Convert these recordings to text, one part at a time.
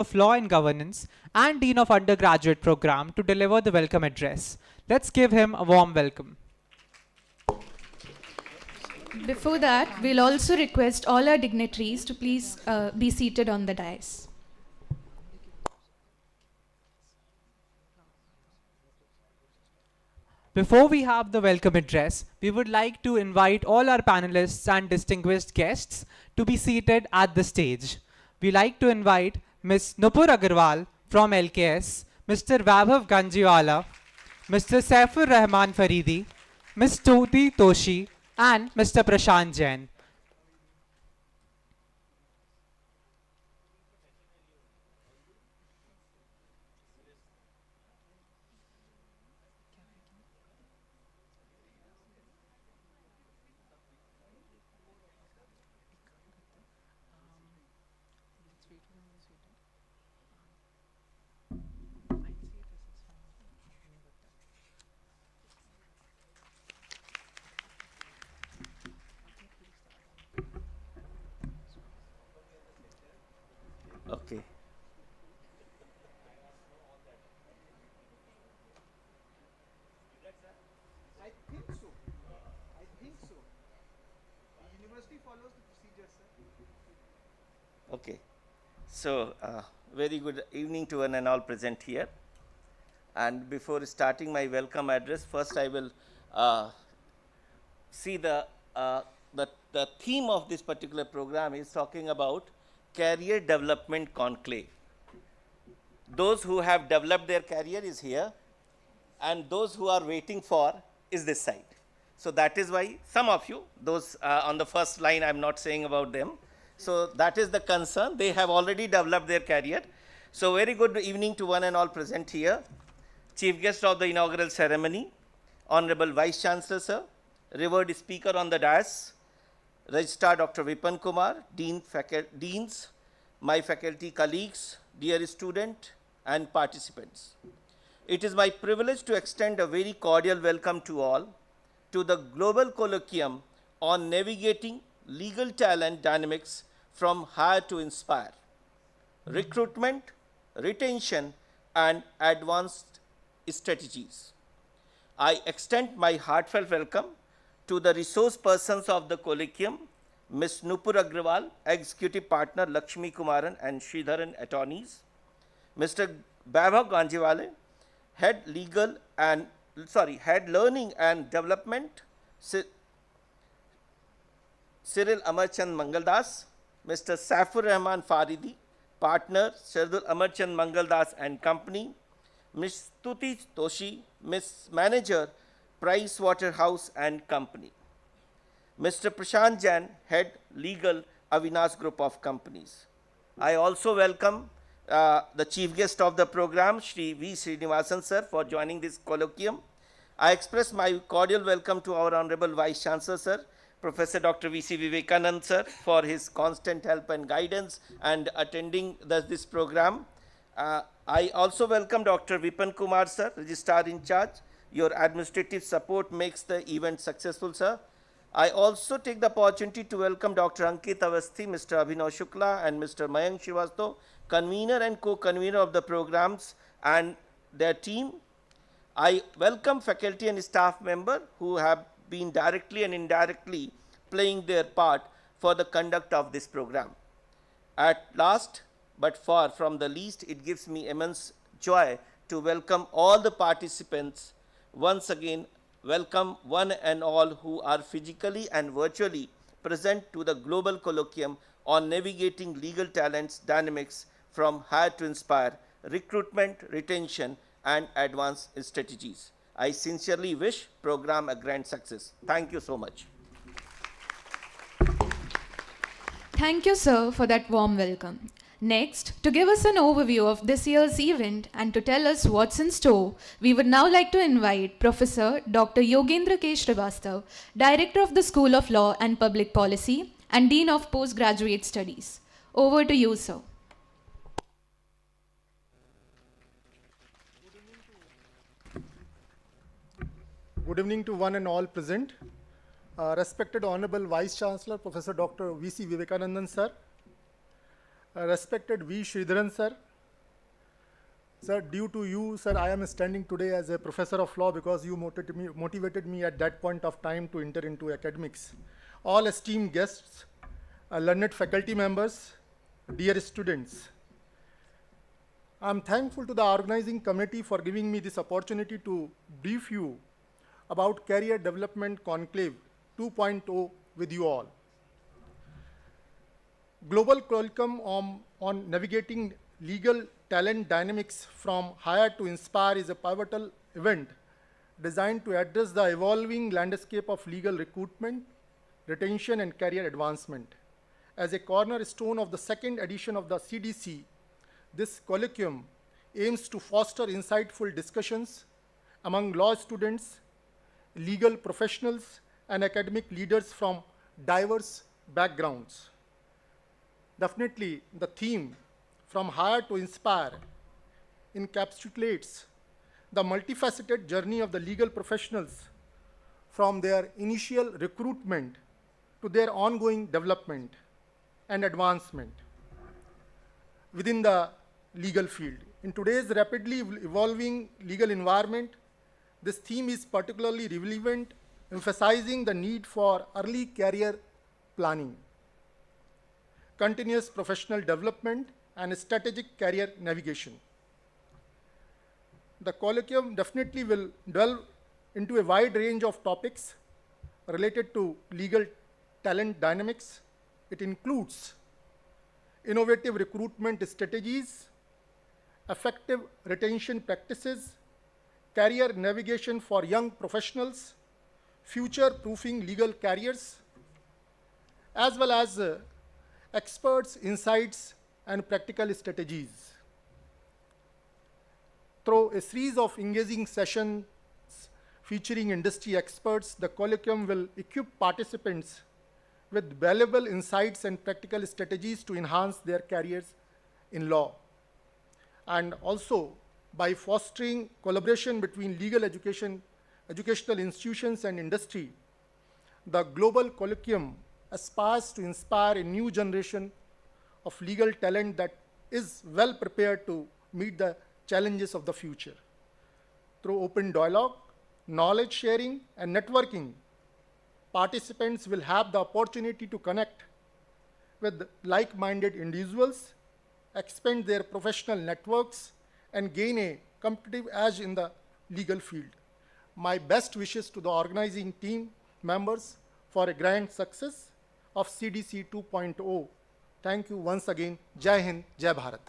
of Law and Governance and Dean of Undergraduate Program to deliver the welcome address. Let's give him a warm welcome. Before that, we'll also request all our dignitaries to please be seated on the dais. Before we have the welcome address, we would like to invite all our panelists and distinguished guests to be seated at the stage. We like to invite Ms. Nupur Agarwal from LKS, Mr. Vaibhav Ganjiwala, Mr. Saifur Rahman Faridi, Ms. Stuti Toshi, and Mr. Prashant Jain. Okay. I think so. I think so. The university follows the procedure, sir. Okay. So, very good evening to one and all present here. And before starting my welcome address, first I will see the theme of this particular program is talking about career development conclave. Those who have developed their career is here, and those who are waiting for is this side. So that is why some of you, those on the first line, I'm not saying about them. So that is the concern. They have already developed their career. So very good evening to one and all present here. Chief guest of the inaugural ceremony, Honorable Vice Chancellor, sir, revered speaker on the dais, Registrar Dr. Vipan Kumar, Deans, my faculty colleagues, dear student and participants. It is my privilege to extend a very cordial welcome to all to the Global Colloquium on Navigating Legal Talent Dynamics from Hire to Inspire, Recruitment, Retention and Advanced Strategies. I extend my heartfelt welcome to the resource persons of the Colloquium, Ms. Nupur Agrawal, Executive Partner, Lakshmi Kumaran and Sridharan Attorneys, Mr. Vaibhav Ganjiwala, Head Learning and Development, Cyril Amarchand Mangaldas, Mr. Saifur Rahman Faridi, Partner, Shardul Amarchand Mangaldas and Company, Ms. Stuti Toshi, Ms. Manager, Price Waterhouse and Company. Mr. Prashant Jain, Head Legal, Avinash Group of Companies. I also welcome the Chief Guest of the program, Shri V. Srinivasan sir, for joining this colloquium. I express my cordial welcome to our Honorable Vice Chancellor sir, Professor Dr. V.C. Vivekanand sir, for his constant help and guidance and attending this program. I also welcome Dr. Vipan Kumar sir, Registrar in charge. Your administrative support makes the event successful, sir. I also take the opportunity to welcome Dr. Ankit Avasthi, Mr. Abhinav Shukla and Mr. Mayank Srivastav, convener and co-convener of the programs and their team. I welcome faculty and staff members who have been directly and indirectly playing their part for the conduct of this program. At last, but far from the least, it gives me immense joy to welcome all the participants. Once again, welcome one and all who are physically and virtually present to the Global Colloquium on Navigating Legal Talents Dynamics from Hire to Inspire, Recruitment, Retention and Advanced Strategies. I sincerely wish program a grand success. Thank you so much. Thank you, sir, for that warm welcome. Next, to give us an overview of this year's event and to tell us what's in store, we would now like to invite Professor Dr. Yogendra K. Srivastav, Director of the School of Law and Public Policy and Dean of Postgraduate Studies. Over to you, sir. Good evening to one and all present. Respected Honorable Vice Chancellor, Professor Dr. V.C. Vivekanandan, sir. Respected V. Sridharan, sir, Sir, due to you, sir, I am standing today as a professor of law because you motivated me at that point of time to enter into academics. All esteemed guests, learned faculty members, dear students, I'm thankful to the organizing committee for giving me this opportunity to brief you about Career Development Conclave 2.0 with you all. Global Colloquium on navigating legal talent dynamics from hire to inspire is a pivotal event designed to address the evolving landscape of legal recruitment, retention, and career advancement. As a cornerstone of the second edition of the CDC, this colloquium aims to foster insightful discussions among law students, legal professionals, and academic leaders from diverse backgrounds. Definitely, the theme, From Hire to Inspire, encapsulates the multifaceted journey of the legal professionals from their initial recruitment to their ongoing development and advancement within the legal field. In today's rapidly evolving legal environment, this theme is particularly relevant, emphasizing the need for early career planning, continuous professional development, and strategic career navigation. The colloquium definitely will delve into a wide range of topics related to legal talent dynamics. It includes innovative recruitment strategies, effective retention practices, career navigation for young professionals, future-proofing legal careers, as well as experts' insights and practical strategies. Through a series of engaging sessions featuring industry experts, the colloquium will equip participants with valuable insights and practical strategies to enhance their careers in law. And also, by fostering collaboration between legal educational institutions and industry, the global colloquium aspires to inspire a new generation of legal talent that is well prepared to meet the challenges of the future. Through open dialogue, knowledge sharing, and networking, participants will have the opportunity to connect with like-minded individuals, expand their professional networks, and gain a competitive edge in the legal field. My best wishes to the organizing team members for a grand success of CDC 2.0. Thank you once again. Jai Hind, Jai Bharat.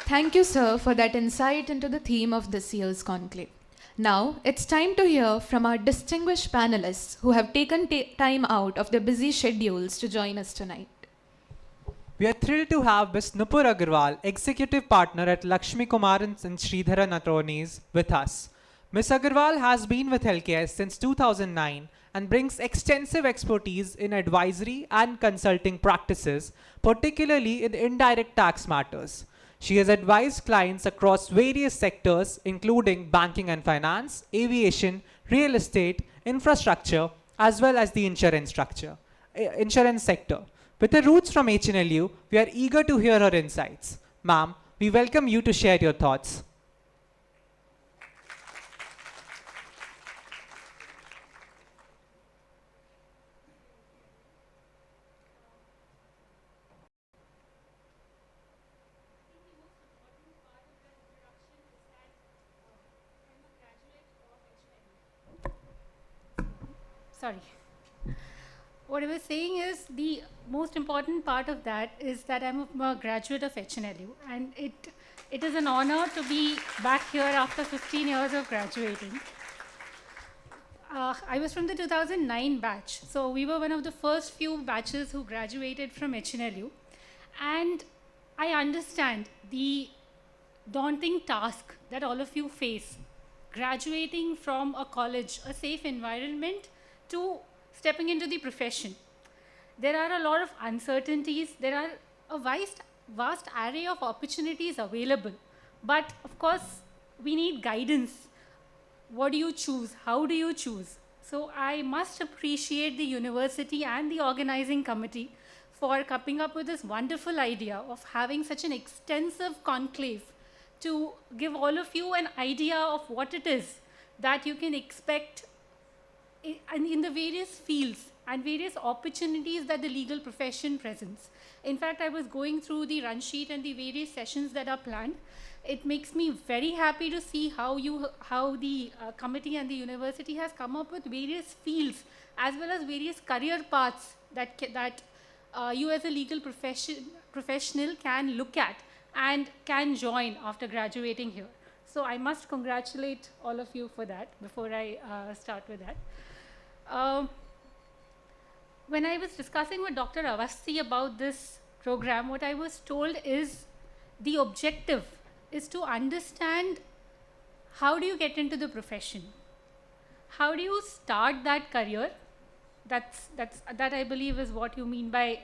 Thank you, sir, for that insight into the theme of this year's conclave. Now, it's time to hear from our distinguished panelists who have taken time out of their busy schedules to join us tonight. We are thrilled to have Ms. Nupur Agarwal, Executive Partner at Lakshmi Kumarans and Sridharan Attorneys, with us. Ms. Agarwal has been with LKS since 2009 and brings extensive expertise in advisory and consulting practices, particularly in indirect tax matters. She has advised clients across various sectors, including banking and finance, aviation, real estate, infrastructure, as well as the insurance sector. With her roots from HNLU, we are eager to hear her insights. Ma'am, we welcome you to share your thoughts. Sorry. What I was saying is the most important part of that is that I'm a graduate of HNLU, and it is an honor to be back here after 15 years of graduating. I was from the 2009 batch, so we were one of the first few batches who graduated from HNLU, and I understand the daunting task that all of you face, graduating from a college, a safe environment, to stepping into the profession. There are a lot of uncertainties. There are a vast array of opportunities available. But of course, we need guidance. What do you choose? How do you choose? So I must appreciate the university and the organizing committee for coming up with this wonderful idea of having such an extensive conclave to give all of you an idea of what it is that you can expect in the various fields and various opportunities that the legal profession presents. In fact, I was going through the run sheet and the various sessions that are planned. It makes me very happy to see how the committee and the university has come up with various fields as well as various career paths that you as a legal professional can look at and can join after graduating here. So I must congratulate all of you for that before I start with that. When I was discussing with Dr. Avasthi about this program, what I was told is the objective is to understand how do you get into the profession? How do you start that career? That I believe is what you mean by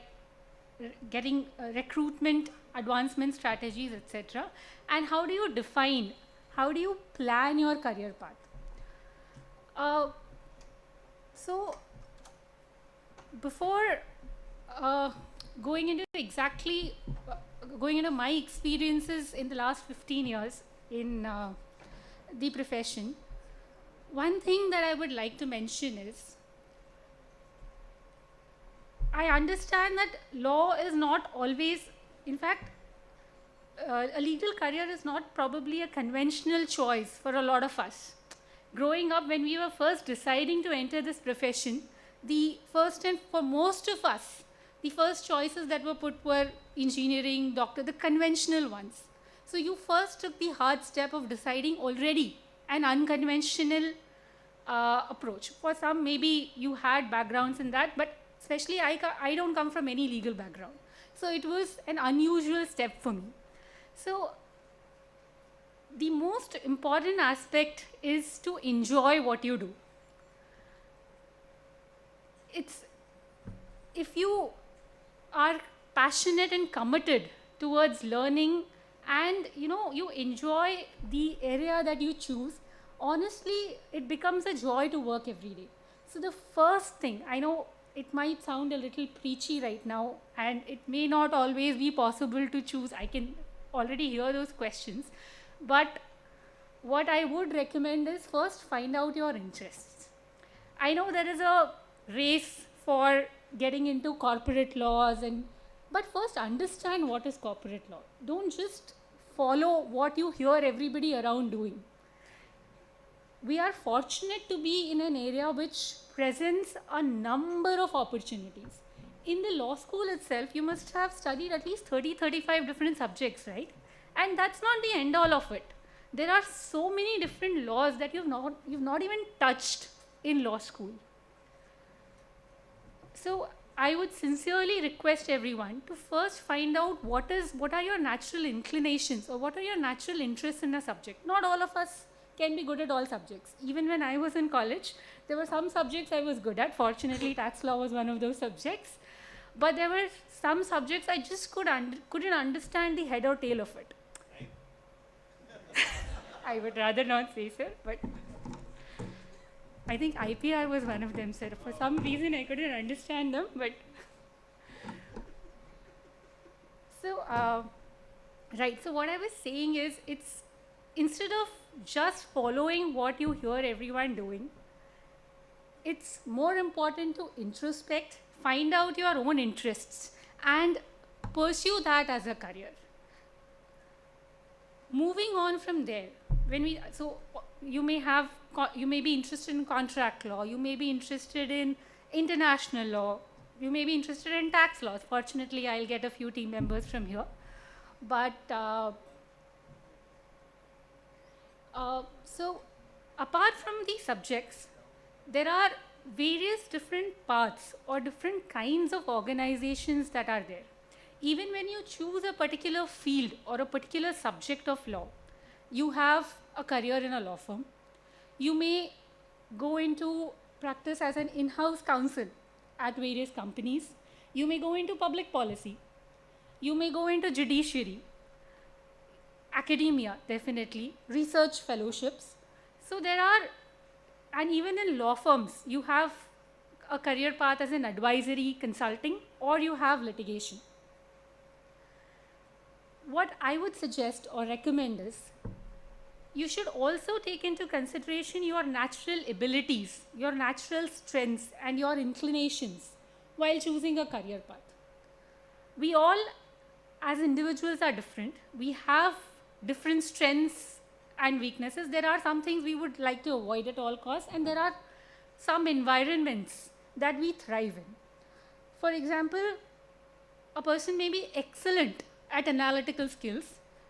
getting recruitment, advancement strategies, etc. And how do you define, how do you plan your career path? So before going into my experiences in the last 15 years in the profession, one thing that I would like to mention is I understand that law is not always, in fact, a legal career is not probably a conventional choice for a lot of us. Growing up, when we were first deciding to enter this profession, for most of us, the first choices that were put were engineering, doctor, the conventional ones. So you first took the hard step of deciding already an unconventional approach. For some, maybe you had backgrounds in that, but especially I don't come from any legal background. So it was an unusual step for me. So the most important aspect is to enjoy what you do. If you are passionate and committed towards learning and you enjoy the area that you choose, honestly, it becomes a joy to work every day. So the first thing, I know it might sound a little preachy right now, and it may not always be possible to choose. I can already hear those questions. But what I would recommend is first find out your interests. I know there is a race for getting into corporate laws, but first understand what is corporate law. Don't just follow what you hear everybody around doing. We are fortunate to be in an area which presents a number of opportunities. In the law school itself, you must have studied at least 30-35 different subjects, right? And that's not the end all of it. There are so many different laws that you've not even touched in law school. So I would sincerely request everyone to first find out what are your natural inclinations or what are your natural interests in a subject. Not all of us can be good at all subjects. Even when I was in college, there were some subjects I was good at. Fortunately, tax law was one of those subjects. But there were some subjects I just couldn't understand the head or tail of it. I would rather not say, sir, but I think IPR was one of them, sir. For some reason, I couldn't understand them, but so right. So what I was saying is, it's instead of just following what you hear everyone doing, it's more important to introspect, find out your own interests, and pursue that as a career. Moving on from there, you may be interested in contract law, you may be interested in international law, you may be interested in tax laws. Fortunately, I'll get a few team members from here. But so apart from these subjects, there are various different paths or different kinds of organizations that are there. Even when you choose a particular field or a particular subject of law, you have a career in a law firm. You may go into practice as an in-house counsel at various companies. You may go into public policy. You may go into judiciary, academia, definitely, research fellowships. So there are, and even in law firms, you have a career path as an advisory consulting, or you have litigation. What I would suggest or recommend is you should also take into consideration your natural abilities, your natural strengths, and your inclinations while choosing a career path. We all, as individuals, are different. We have different strengths and weaknesses. There are some things we would like to avoid at all costs, and there are some environments that we thrive in. For example, a person may be excellent at analytical skills,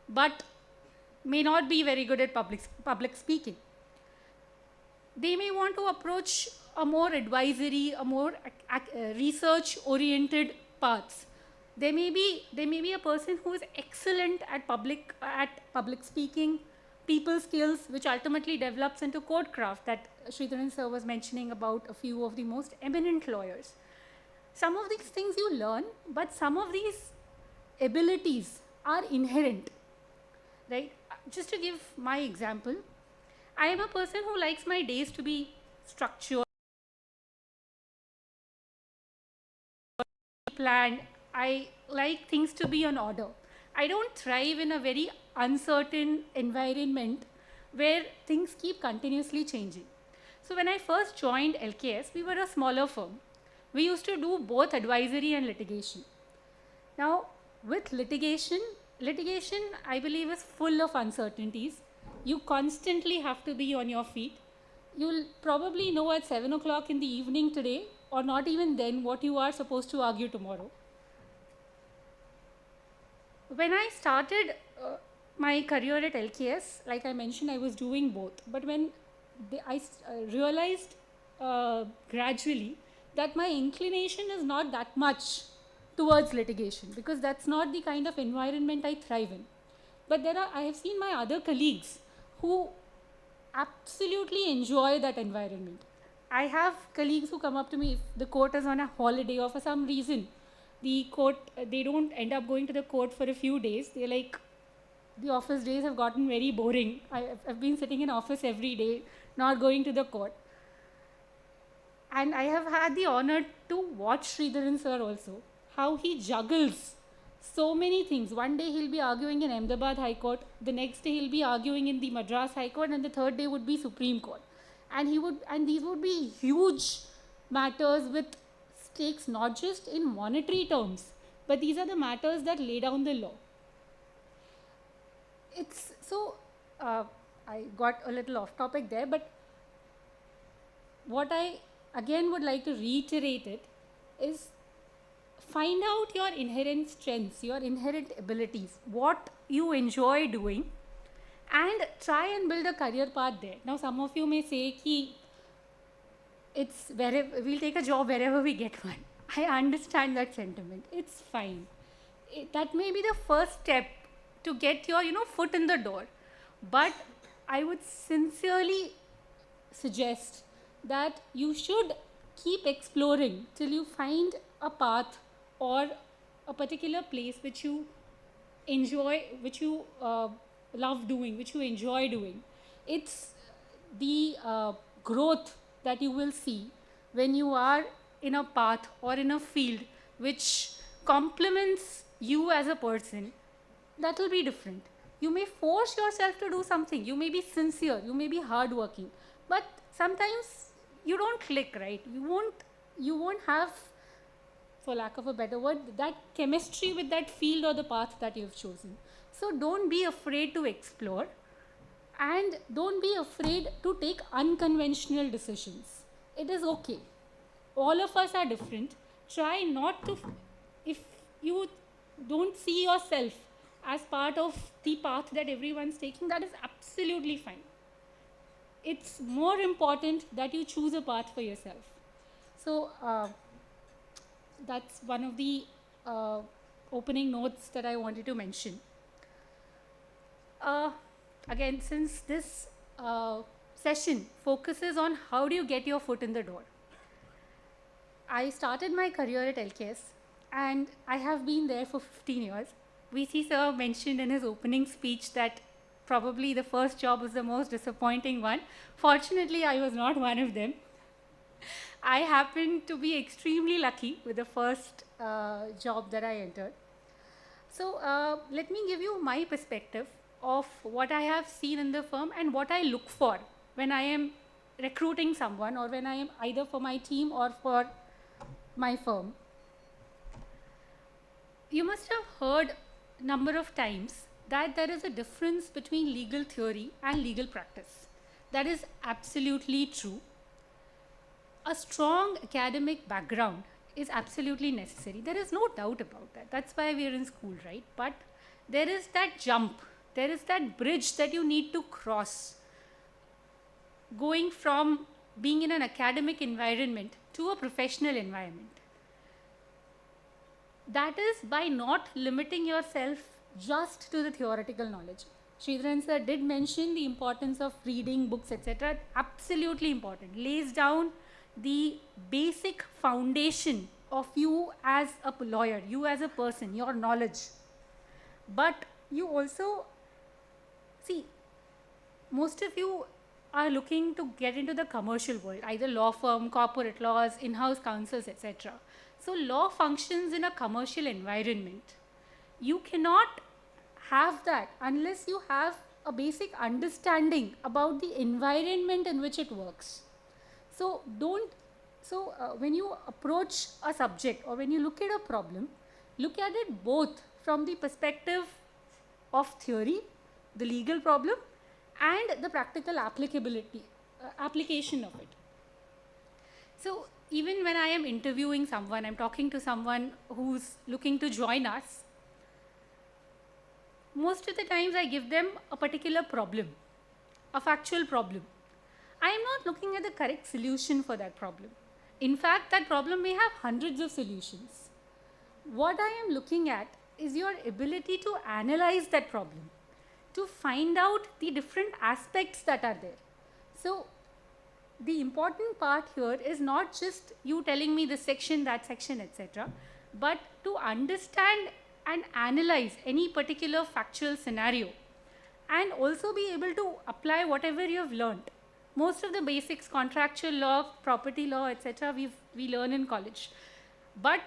but may not be very good at public speaking. They may want to approach a more advisory, a more research-oriented paths. There may be a person who is excellent at public speaking, people skills, which ultimately develops into code craft that Sridharan sir was mentioning about a few of the most eminent lawyers. Some of these things you learn, but some of these abilities are inherent, right? Just to give my example, I am a person who likes my days to be structured, planned. I like things to be in order. I don't thrive in a very uncertain environment where things keep continuously changing. So when I first joined LKS, we were a smaller firm. We used to do both advisory and litigation. Now, with litigation I believe is full of uncertainties. You constantly have to be on your feet. You'll probably know at 7 o'clock in the evening today, or not even then, what you are supposed to argue tomorrow. When I started my career at LKS, like I mentioned, I was doing both. But when I realized gradually that my inclination is not that much towards litigation, because that's not the kind of environment I thrive in. But I have seen my other colleagues who absolutely enjoy that environment. I have colleagues who come up to me if the court is on a holiday or for some reason the court, they don't end up going to the court for a few days. They're like, the office days have gotten very boring. I've been sitting in office every day, not going to the court. And I have had the honor to watch Sridharan sir also, how he juggles so many things. One day he'll be arguing in Ahmedabad High Court, the next day he'll be arguing in the Madras High Court, and the third day would be Supreme Court. And these would be huge matters with stakes not just in monetary terms, but these are the matters that lay down the law. It's so, I got a little off topic there, but what I again would like to reiterate it is, find out your inherent strengths, your inherent abilities, what you enjoy doing, and try and build a career path there. Now, some of you may say, it's wherever, we'll take a job wherever we get one. I understand that sentiment. It's fine. That may be the first step to get your, foot in the door. But I would sincerely suggest that you should keep exploring till you find a path or a particular place which you enjoy, which you love doing, which you enjoy doing. It's the growth that you will see when you are in a path or in a field which complements you as a person. That will be different. You may force yourself to do something. You may be sincere. You may be hardworking. But sometimes you don't click, right? You won't have, for lack of a better word, that chemistry with that field or the path that you've chosen. So don't be afraid to explore, and don't be afraid to take unconventional decisions. It is okay. All of us are different. Try not to, if you don't see yourself as part of the path that everyone's taking, that is absolutely fine. It's more important that you choose a path for yourself. So that's one of the opening notes that I wanted to mention. Again, since this session focuses on how do you get your foot in the door, I started my career at LKS and I have been there for 15 years. VC sir mentioned in his opening speech that probably the first job was the most disappointing one. Fortunately, I was not one of them. I happened to be extremely lucky with the first job that I entered. So let me give you my perspective of what I have seen in the firm and what I look for when I am recruiting someone, or when I am either for my team or for my firm. You must have heard number of times that there is a difference between legal theory and legal practice. That is absolutely true. A strong academic background is absolutely necessary. There is no doubt about that. That's why we are in school, right? But there is that jump, there is that bridge that you need to cross, going from being in an academic environment to a professional environment. That is by not limiting yourself just to the theoretical knowledge. Sridharan sir did mention the importance of reading books, etc. Absolutely important. Lays down the basic foundation of you as a lawyer, you as a person, your knowledge. But you also, see, most of you are looking to get into the commercial world, either law firm, corporate laws, in-house counsels, etc. So law functions in a commercial environment. You cannot have that unless you have a basic understanding about the environment in which it works. So when you approach a subject, or when you look at a problem, look at it both from the perspective of theory, the legal problem, and the practical applicability, application of it. So even when I am interviewing someone, I'm talking to someone who's looking to join us, most of the times I give them a particular problem, a factual problem. I am not looking at the correct solution for that problem. In fact, that problem may have hundreds of solutions. What I am looking at is your ability to analyze that problem, to find out the different aspects that are there. So the important part here is not just you telling me this section, that section, etc., but to understand and analyze any particular factual scenario, and also be able to apply whatever you have learned. Most of the basics, contractual law, property law, etc., we learn in college. But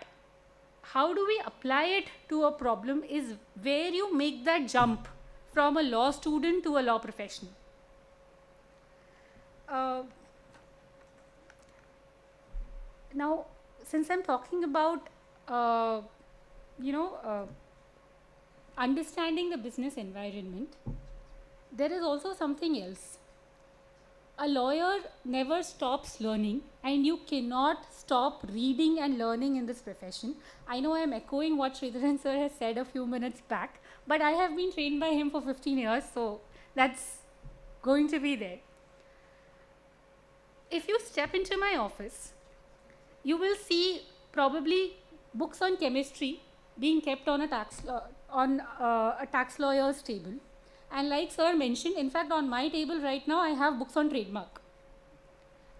how do we apply it to a problem is where you make that jump from a law student to a law professional. Now, since I'm talking about, understanding the business environment, there is also something else. A lawyer never stops learning, and you cannot stop reading and learning in this profession. I know I am echoing what Sridharan sir has said a few minutes back, but I have been trained by him for 15 years, so that's going to be there. If you step into my office, you will see probably books on chemistry being kept on a tax lawyer's table. And like sir mentioned, in fact, on my table right now, I have books on trademark.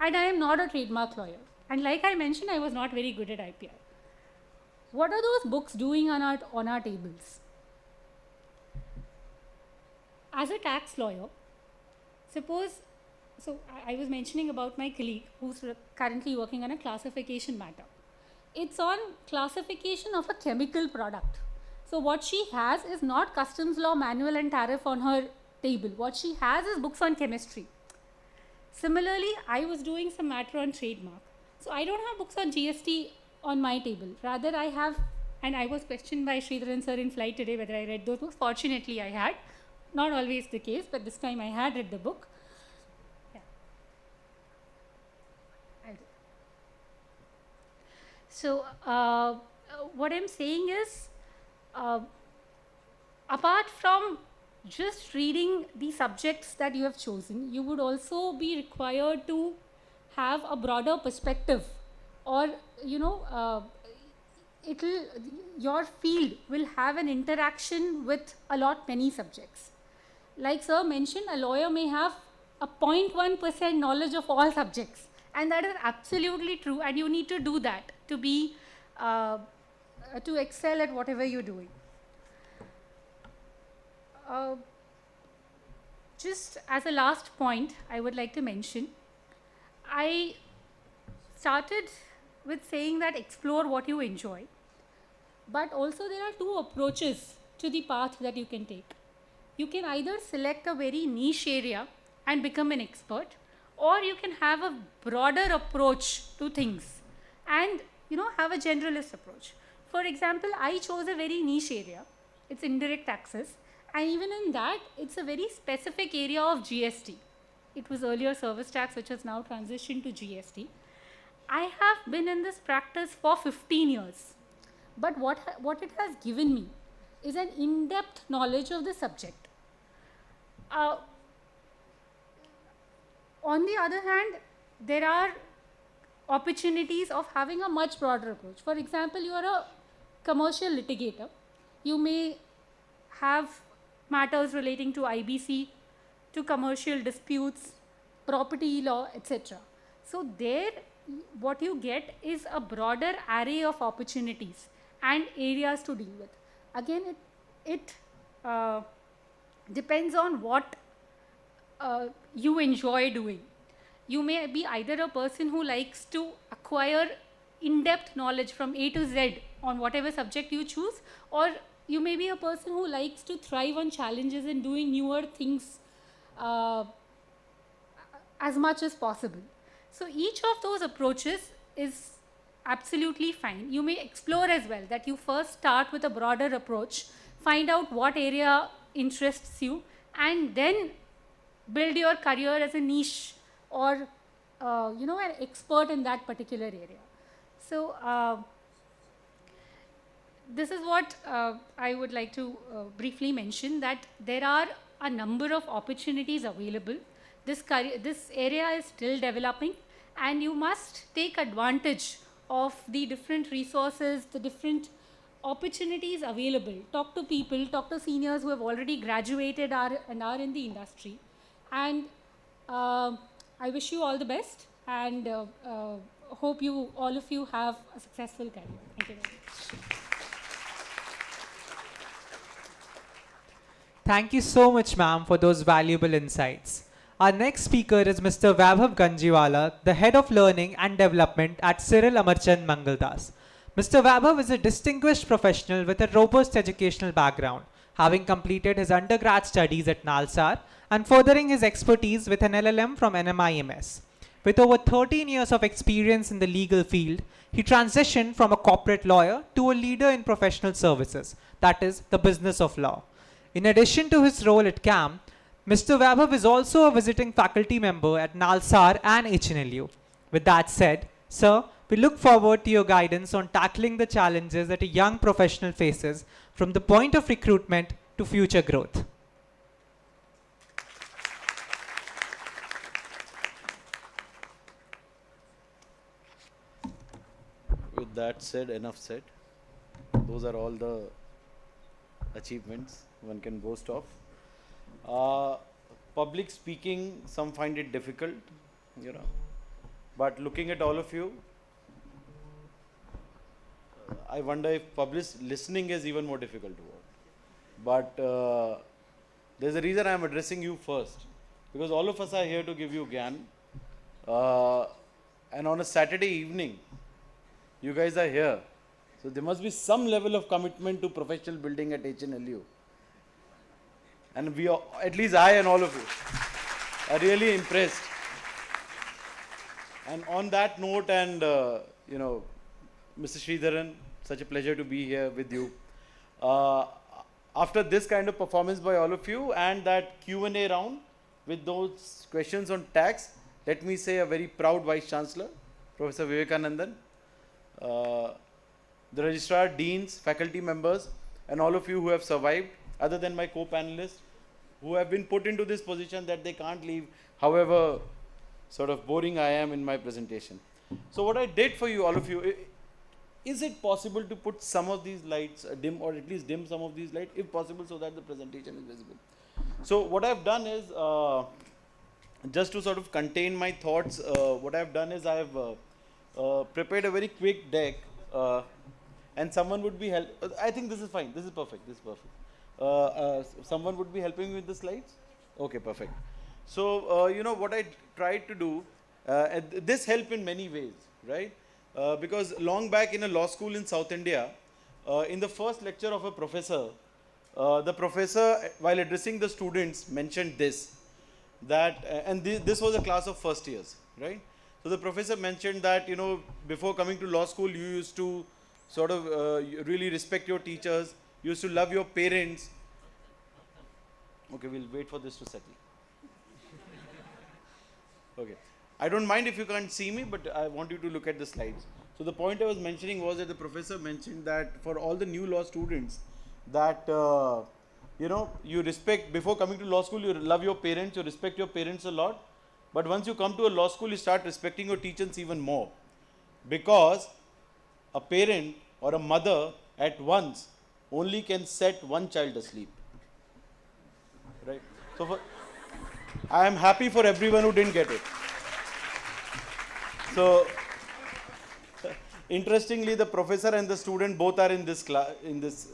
And I am not a trademark lawyer. And like I mentioned, I was not very good at IPR. What are those books doing on our tables? As a tax lawyer, suppose, so I was mentioning about my colleague who's currently working on a classification matter. It's on classification of a chemical product. So what she has is not customs law, manual and tariff on her table. What she has is books on chemistry. Similarly, I was doing some matter on trademark. So I don't have books on GST on my table. Rather, I have, and I was questioned by Sridharan sir in flight today whether I read those books. Fortunately, I had. Not always the case, but this time I had read the book. Yeah. I did. So what I'm saying is, apart from just reading the subjects that you have chosen, you would also be required to have a broader perspective, or your field will have an interaction with many subjects. Like sir mentioned, a lawyer may have a 0.1% knowledge of all subjects, and that is absolutely true, and you need to do that to be to excel at whatever you're doing. Just as a last point, I would like to mention, I started with saying that explore what you enjoy, but also there are two approaches to the path that you can take. You can either select a very niche area and become an expert, or you can have a broader approach to things and have a generalist approach. For example, I chose a very niche area. It's indirect taxes, and even in that, it's a very specific area of GST. It was earlier service tax, which has now transitioned to GST. I have been in this practice for 15 years. But what it has given me is an in-depth knowledge of the subject. On the other hand, there are opportunities of having a much broader approach. For example, you are a commercial litigator. You may have matters relating to IBC, to commercial disputes, property law, etc. So there, what you get is a broader array of opportunities and areas to deal with. Again, it depends on what you enjoy doing. You may be either a person who likes to acquire in-depth knowledge from A to Z on whatever subject you choose, or you may be a person who likes to thrive on challenges and doing newer things as much as possible. So each of those approaches is absolutely fine. You may explore as well, that you first start with a broader approach, find out what area interests you, and then build your career as a niche or an expert in that particular area. So this is what I would like to briefly mention, that there are a number of opportunities available. This area is still developing, and you must take advantage of the different resources, the different opportunities available. Talk to people, talk to seniors who have already graduated and are in the industry. And I wish you all the best, and hope all of you have a successful career. Thank you very much. Thank you so much, ma'am, for those valuable insights. Our next speaker is Mr. Vaibhav Ganjiwala, the Head of Learning and Development at Cyril Amarchand Mangaldas. Mr. Vaibhav is a distinguished professional with a robust educational background, having completed his undergrad studies at Nalsar and furthering his expertise with an LLM from NMIMS. With over 13 years of experience in the legal field, he transitioned from a corporate lawyer to a leader in professional services, that is, the business of law. In addition to his role at CAM, Mr. Vaibhav is also a visiting faculty member at Nalsar and HNLU. With that said, sir, we look forward to your guidance on tackling the challenges that a young professional faces from the point of recruitment to future growth. With that said, enough said. Those are all the achievements one can boast of. Public speaking, some find it difficult, but looking at all of you, I wonder if public listening is even more difficult to work. But there's a reason I'm addressing you first, because all of us are here to give you gyan. And on a Saturday evening, you guys are here. So there must be some level of commitment to professional building at HNLU. And we are, at least I and all of you, are really impressed. And on that note, and Mr. Sridharan, such a pleasure to be here with you. After this kind of performance by all of you and that Q&A round with those questions on tax, let me say a very proud Vice Chancellor, Professor Vivekanandan, the Registrar, Deans, faculty members, and all of you who have survived, other than my co-panelists, who have been put into this position that they can't leave, however sort of boring I am in my presentation. So what I did for you, all of you, is it possible to put some of these lights, dim, or at least dim some of these lights, if possible, so that the presentation is visible. So what I've done is, just to sort of contain my thoughts, what I've done is I've prepared a very quick deck, and someone would be I think this is fine, this is perfect, this is perfect. Someone would be helping me with the slides? Okay, perfect. So, what I tried to do And this helped in many ways, right? Because long back in a law school in South India, in the first lecture of a professor, the professor, while addressing the students, mentioned this, that, and this was a class of first years, right? So the professor mentioned that, you know, before coming to law school, you used to sort of really respect your teachers, you used to love your parents. Okay, we'll wait for this to settle. Okay. I don't mind if you can't see me, but I want you to look at the slides. So the point I was mentioning was that the professor mentioned that for all the new law students, that you know, you respect, before coming to law school, you love your parents, you respect your parents a lot, but once you come to a law school, you start respecting your teachers even more, because a parent or a mother at once only can set one child asleep, right? So I am happy for everyone who didn't get it. So interestingly, the professor and the student both are in this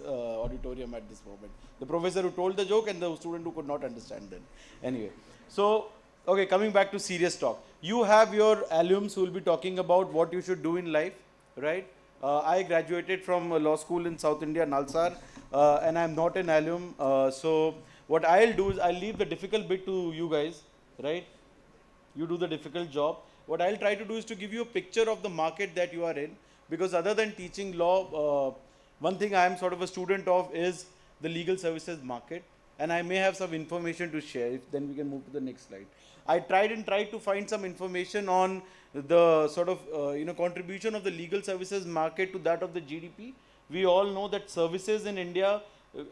auditorium at this moment. The professor who told the joke and the student who could not understand them. Anyway, so okay, coming back to serious talk. You have your alums who will be talking about what you should do in life, right? I graduated from a law school in South India, Nalsar, and I'm not an alum. So what I'll do is I'll leave the difficult bit to you guys, right? You do the difficult job. What I'll try to do is to give you a picture of the market that you are in, because other than teaching law, one thing I am sort of a student of is the legal services market, and I may have some information to share. If then we can move to the next slide. I tried to find some information on the sort of you know, contribution of the legal services market to that of the GDP. We all know that services in India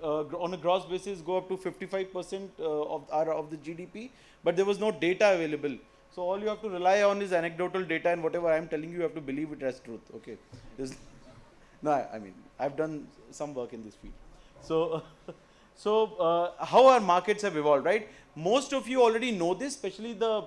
on a gross basis go up to 55% of the GDP, but there was no data available. So all you have to rely on is anecdotal data, and whatever I am telling you, you have to believe it as truth. Okay. No, I mean, I've done some work in this field. So, how our markets have evolved, right? Most of you already know this, especially the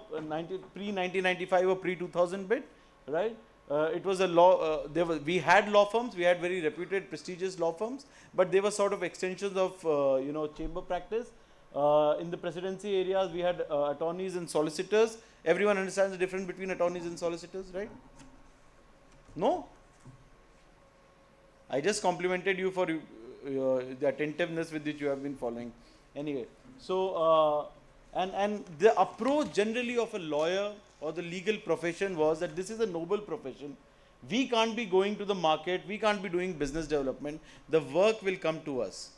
pre-1995 or pre-2000 bit, right? It was a law, we had law firms, we had very reputed, prestigious law firms, but they were sort of extensions of, you know, chamber practice. In the presidency areas, we had attorneys and solicitors. Everyone understands the difference between attorneys and solicitors, right? No? I just complimented you for the attentiveness with which you have been following. Anyway, so, and the approach generally of a lawyer or the legal profession was that this is a noble profession. We can't be going to the market, we can't be doing business development, the work will come to us.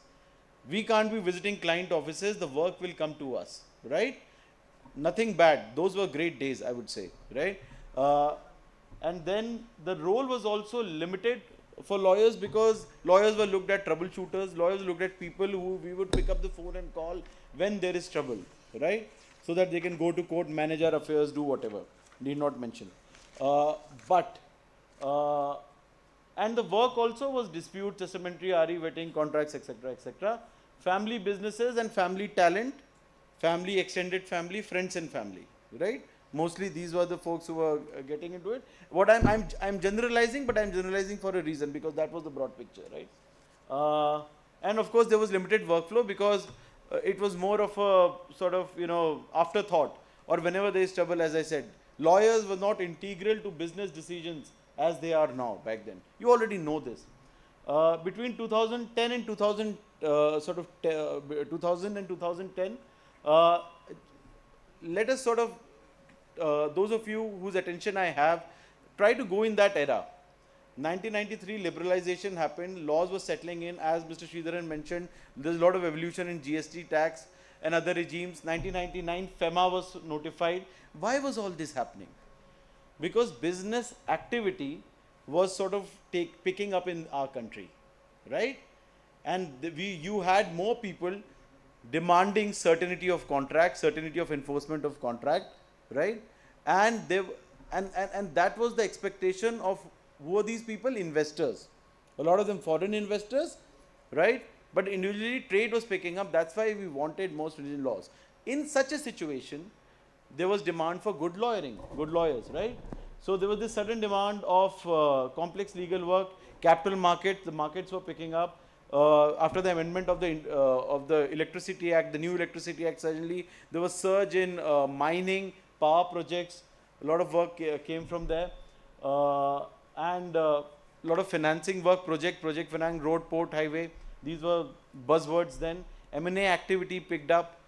We can't be visiting client offices, the work will come to us, right? Nothing bad, those were great days, I would say, right? And then the role was also limited for lawyers, because lawyers were looked at troubleshooters, lawyers looked at people who we would pick up the phone and call when there is trouble, right? So that they can go to court, manage our affairs, do whatever, need not mention. And the work also was dispute, testamentary, RE, vetting, contracts, etc., etc. Family businesses and family talent, family, extended family, friends and family, right? Mostly these were the folks who were getting into it. What I'm generalizing, but I'm generalizing for a reason, because that was the broad picture, right? And of course there was limited workflow, because it was more of a sort of, you know, afterthought, or whenever there is trouble, as I said, lawyers were not integral to business decisions as they are now back then. You already know this. Between 2010 and 2000 and 2010, let us sort of, those of you whose attention I have, try to go in that era. 1993 liberalization happened, laws were settling in, as Mr. Sridharan mentioned, there's a lot of evolution in GST tax and other regimes. 1999 FEMA was notified. Why was all this happening? Because business activity was sort of picking up in our country, right? And you had more people demanding certainty of contract, certainty of enforcement of contract, right? And that was the expectation of, who are these people? Investors. A lot of them foreign investors, right? But individually trade was picking up. That's why we wanted more stringent laws. In such a situation, there was demand for good lawyering, good lawyers, right? So there was this sudden demand of complex legal work, capital markets. The markets were picking up. After the amendment of the Electricity Act, the new Electricity Act, suddenly there was surge in mining, power projects, A lot of work came from there. And a lot of financing work, project finance, road, port, highway. These were buzzwords then. M&A activity picked up.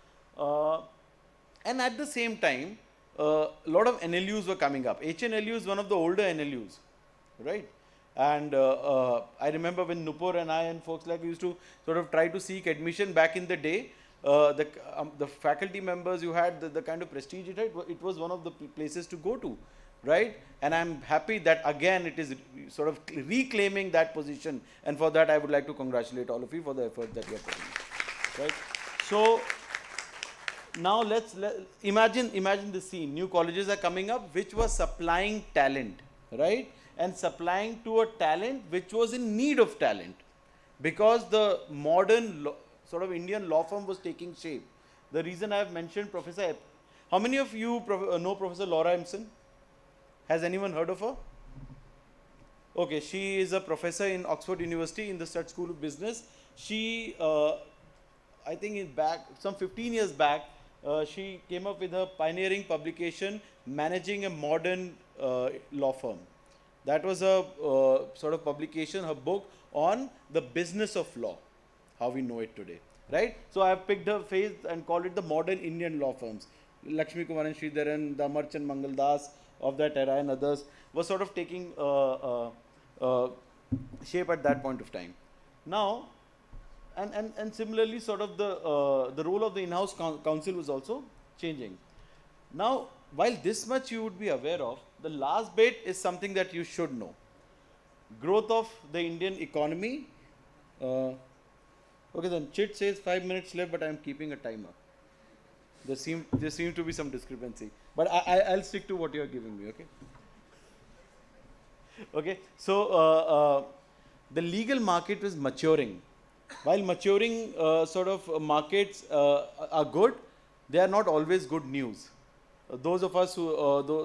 And at the same time, a lot of NLUs were coming up. HNLU is one of the older NLUs, right? And I remember when Nupur and I and folks like used to sort of try to seek admission back in the day, the faculty members you had, the kind of prestige it had, it was one of the places to go to, right? And I'm happy that again it is sort of reclaiming that position, and for that I would like to congratulate all of you for the effort that you are putting in, right? So now let's imagine the scene. New colleges are coming up which was supplying talent, right? And supplying to a talent which was in need of talent, because the modern sort of Indian law firm was taking shape. The reason I have mentioned Professor, how many of you know Professor Laura Empson? Has anyone heard of her? Okay, she is a professor in Oxford University in the Studd School of Business. She, I think some 15 years back, she came up with a pioneering publication, Managing a Modern Law Firm. That was a sort of publication, her book on the business of law, how we know it today, right? So I have picked her phrase and called it the modern Indian law firms. Lakshmi Kumar and Sridharan, the Amarchand Mangaldas of that era and others were sort of taking shape at that point of time. Now, and similarly, sort of the role of the in-house counsel was also changing. Now, while this much you would be aware of, the last bit is something that you should know. Growth of the Indian economy. Okay, then Chit says 5 minutes left, but I am keeping a timer. There seems to be some discrepancy, but I'll stick to what you are giving me. Okay. Okay. So the legal market is maturing. While maturing sort of markets are good, they are not always good news. Those of us who,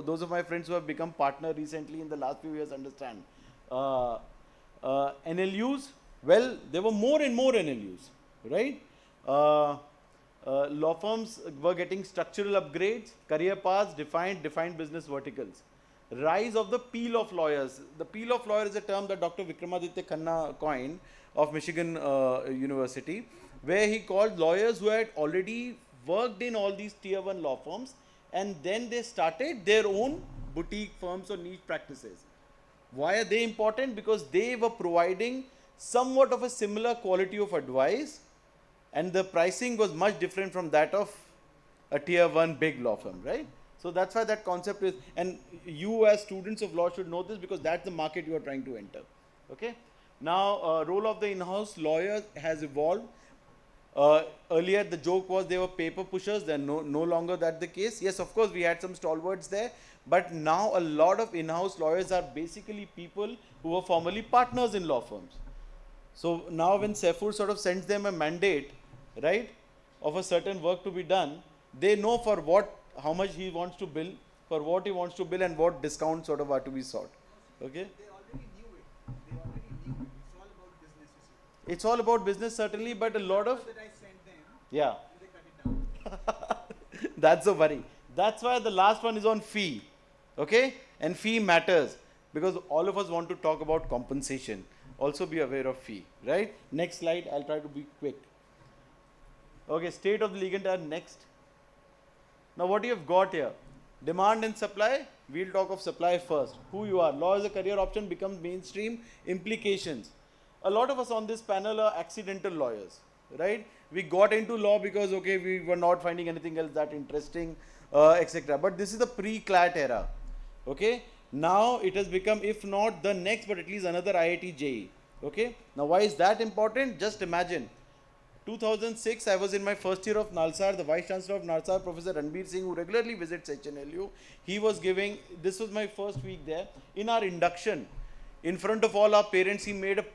those of my friends who have become partner recently in the last few years understand. NLUs, well, there were more and more NLUs, right? Law firms were getting structural upgrades, career paths, defined business verticals. Rise of the peel of lawyers. The peel of lawyer is a term that Dr. Vikramaditya Khanna coined of Michigan University, where he called lawyers who had already worked in all these tier 1 law firms, and then they started their own boutique firms or niche practices. Why are they important? Because they were providing somewhat of a similar quality of advice, and the pricing was much different from that of a tier 1 big law firm, right? So that's why that concept is, and you as students of law should know this because that's the market you are trying to enter. Okay. Now, role of the in-house lawyer has evolved. Earlier the joke was they were paper pushers, then no longer that the case. Yes, of course we had some stalwarts there, but now a lot of in-house lawyers are basically people who were formerly partners in law firms. So now when Saifur sort of sends them a mandate, right, of a certain work to be done, they know for what, how much he wants to bill, for what he wants to bill, and what discounts sort of are to be sought. Okay. They already knew it. It's all about business, you see. It's all about business, certainly, but a lot of, That I sent them, yeah. they cut it down. That's the worry. That's why the last one is on fee. Okay? And fee matters because all of us want to talk about compensation. Also be aware of fee, right? Next slide. I'll try to be quick. Okay, state of the legal entity next. Now what you have got here? Demand and supply. We'll talk of supply first. Who you are. Law as a career option becomes mainstream. Implications. A lot of us on this panel are accidental lawyers, right? We got into law because, okay, we were not finding anything else that interesting, etc. But this is the pre-CLAT era, okay? Now it has become, if not the next, but at least another IIT JEE, okay? Now why is that important? Just imagine. 2006, I was in my first year of Nalsar. The Vice Chancellor of Nalsar, Professor Ranbir Singh, who regularly visits HNLU, he was giving, this was my first week there, in our induction, in front of all our parents, he made a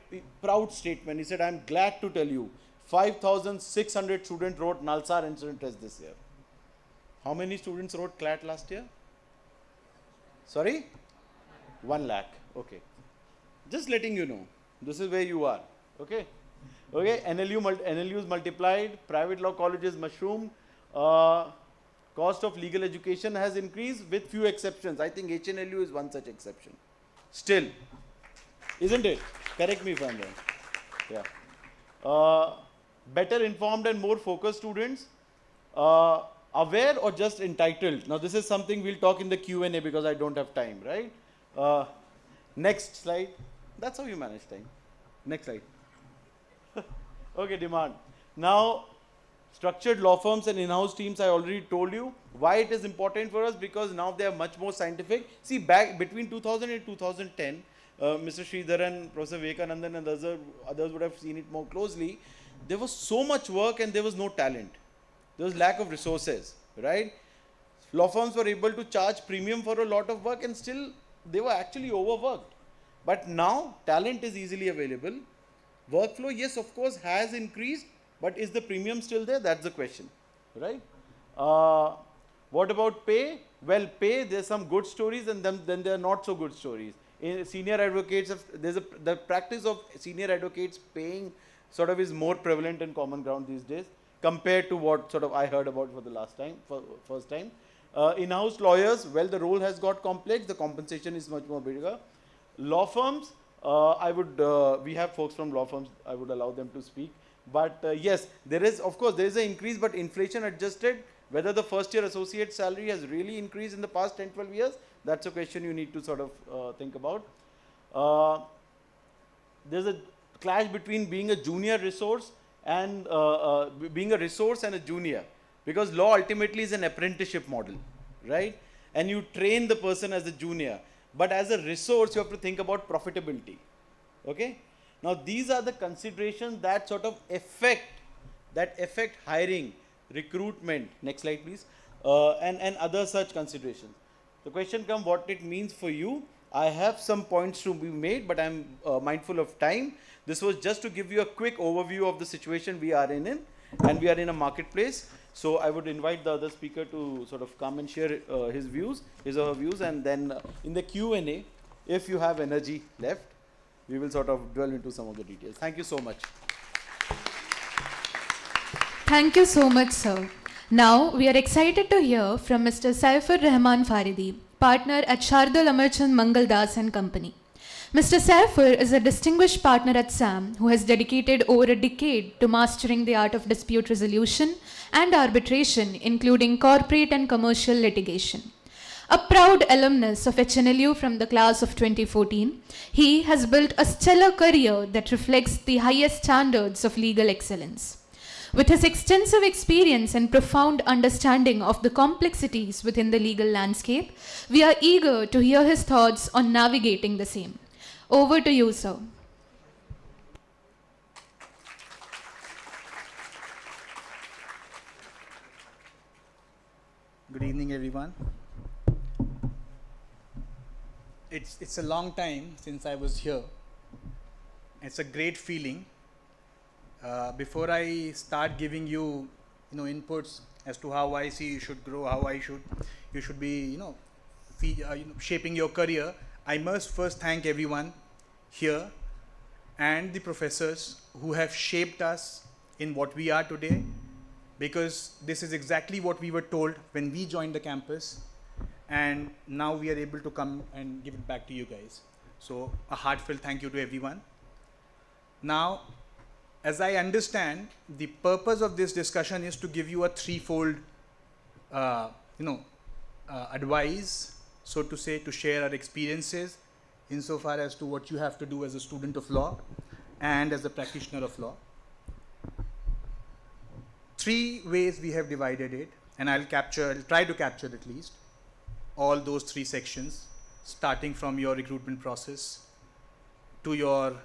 proud statement. He said, I'm glad to tell you, 5,600 students wrote Nalsar incident test this year. How many students wrote CLAT last year? Sorry? 1 lakh. Okay. Just letting you know. This is where you are. Okay. Okay. NLUs multiplied. Private law colleges mushroomed. cost of legal education has increased with few exceptions. I think HNLU is one such exception. Still, isn't it? Correct me if I'm wrong. Yeah. Better informed and more focused students. Aware or just entitled? Now this is something we'll talk in the Q&A because I don't have time, right? Next slide. That's how you manage time. Next slide. Okay, demand. Now, structured law firms and in-house teams, I already told you why it is important for us, because now they are much more scientific. See, back between 2000 and 2010, Mr. Sridharan, Professor Vivekanandan and others would have seen it more closely. There was so much work and there was no talent. There was lack of resources, right? Law firms were able to charge premium for a lot of work and still they were actually overworked. But now talent is easily available. Workflow, yes, of course, has increased, but is the premium still there? That's the question, right? What about pay? Well, pay, there's some good stories and then there are not so good stories. In senior advocates, the practice of senior advocates paying sort of is more prevalent and common ground these days compared to what sort of I heard about for the first time. In-house lawyers, well, the role has got complex, the compensation is much more bigger. Law firms, we have folks from law firms, I would allow them to speak. But yes, there is an increase, but inflation adjusted, whether the first year associate salary has really increased in the past 10, 12 years, that's a question you need to sort of think about. There's a clash between being a junior resource and being a resource and a junior, because law ultimately is an apprenticeship model, right? And you train the person as a junior, but as a resource you have to think about profitability, okay? Now these are the considerations that sort of affect hiring, recruitment, next slide please, and other such considerations. The question comes what it means for you. I have some points to be made, but I'm mindful of time. This was just to give you a quick overview of the situation we are in, and we are in a marketplace. So I would invite the other speaker to sort of come and share his or her views, and then in the Q&A, if you have energy left, we will sort of dwell into some of the details. Thank you so much. Thank you so much, sir. Now, we are excited to hear from Mr. Saifur Rahman Faridi, partner at Shardul Amarchand Mangaldas and Company. Mr. Saifur is a distinguished partner at SAM who has dedicated over a decade to mastering the art of dispute resolution and arbitration, including corporate and commercial litigation. A proud alumnus of HNLU from the class of 2014, he has built a stellar career that reflects the highest standards of legal excellence. With his extensive experience and profound understanding of the complexities within the legal landscape, we are eager to hear his thoughts on navigating the same. Over to you, sir. Good evening, everyone. It's a long time since I was here. It's a great feeling. Before I start giving you, inputs as to how I see you should grow, how you should be, shaping your career, I must first thank everyone here and the professors who have shaped us in what we are today, because this is exactly what we were told when we joined the campus, and now we are able to come and give it back to you guys. So a heartfelt thank you to everyone. Now, as I understand, the purpose of this discussion is to give you a threefold, advice, so to say, to share our experiences insofar as to what you have to do as a student of law and as a practitioner of law. Three ways we have divided it, and I'll try to capture at least all those three sections, starting from your recruitment process to your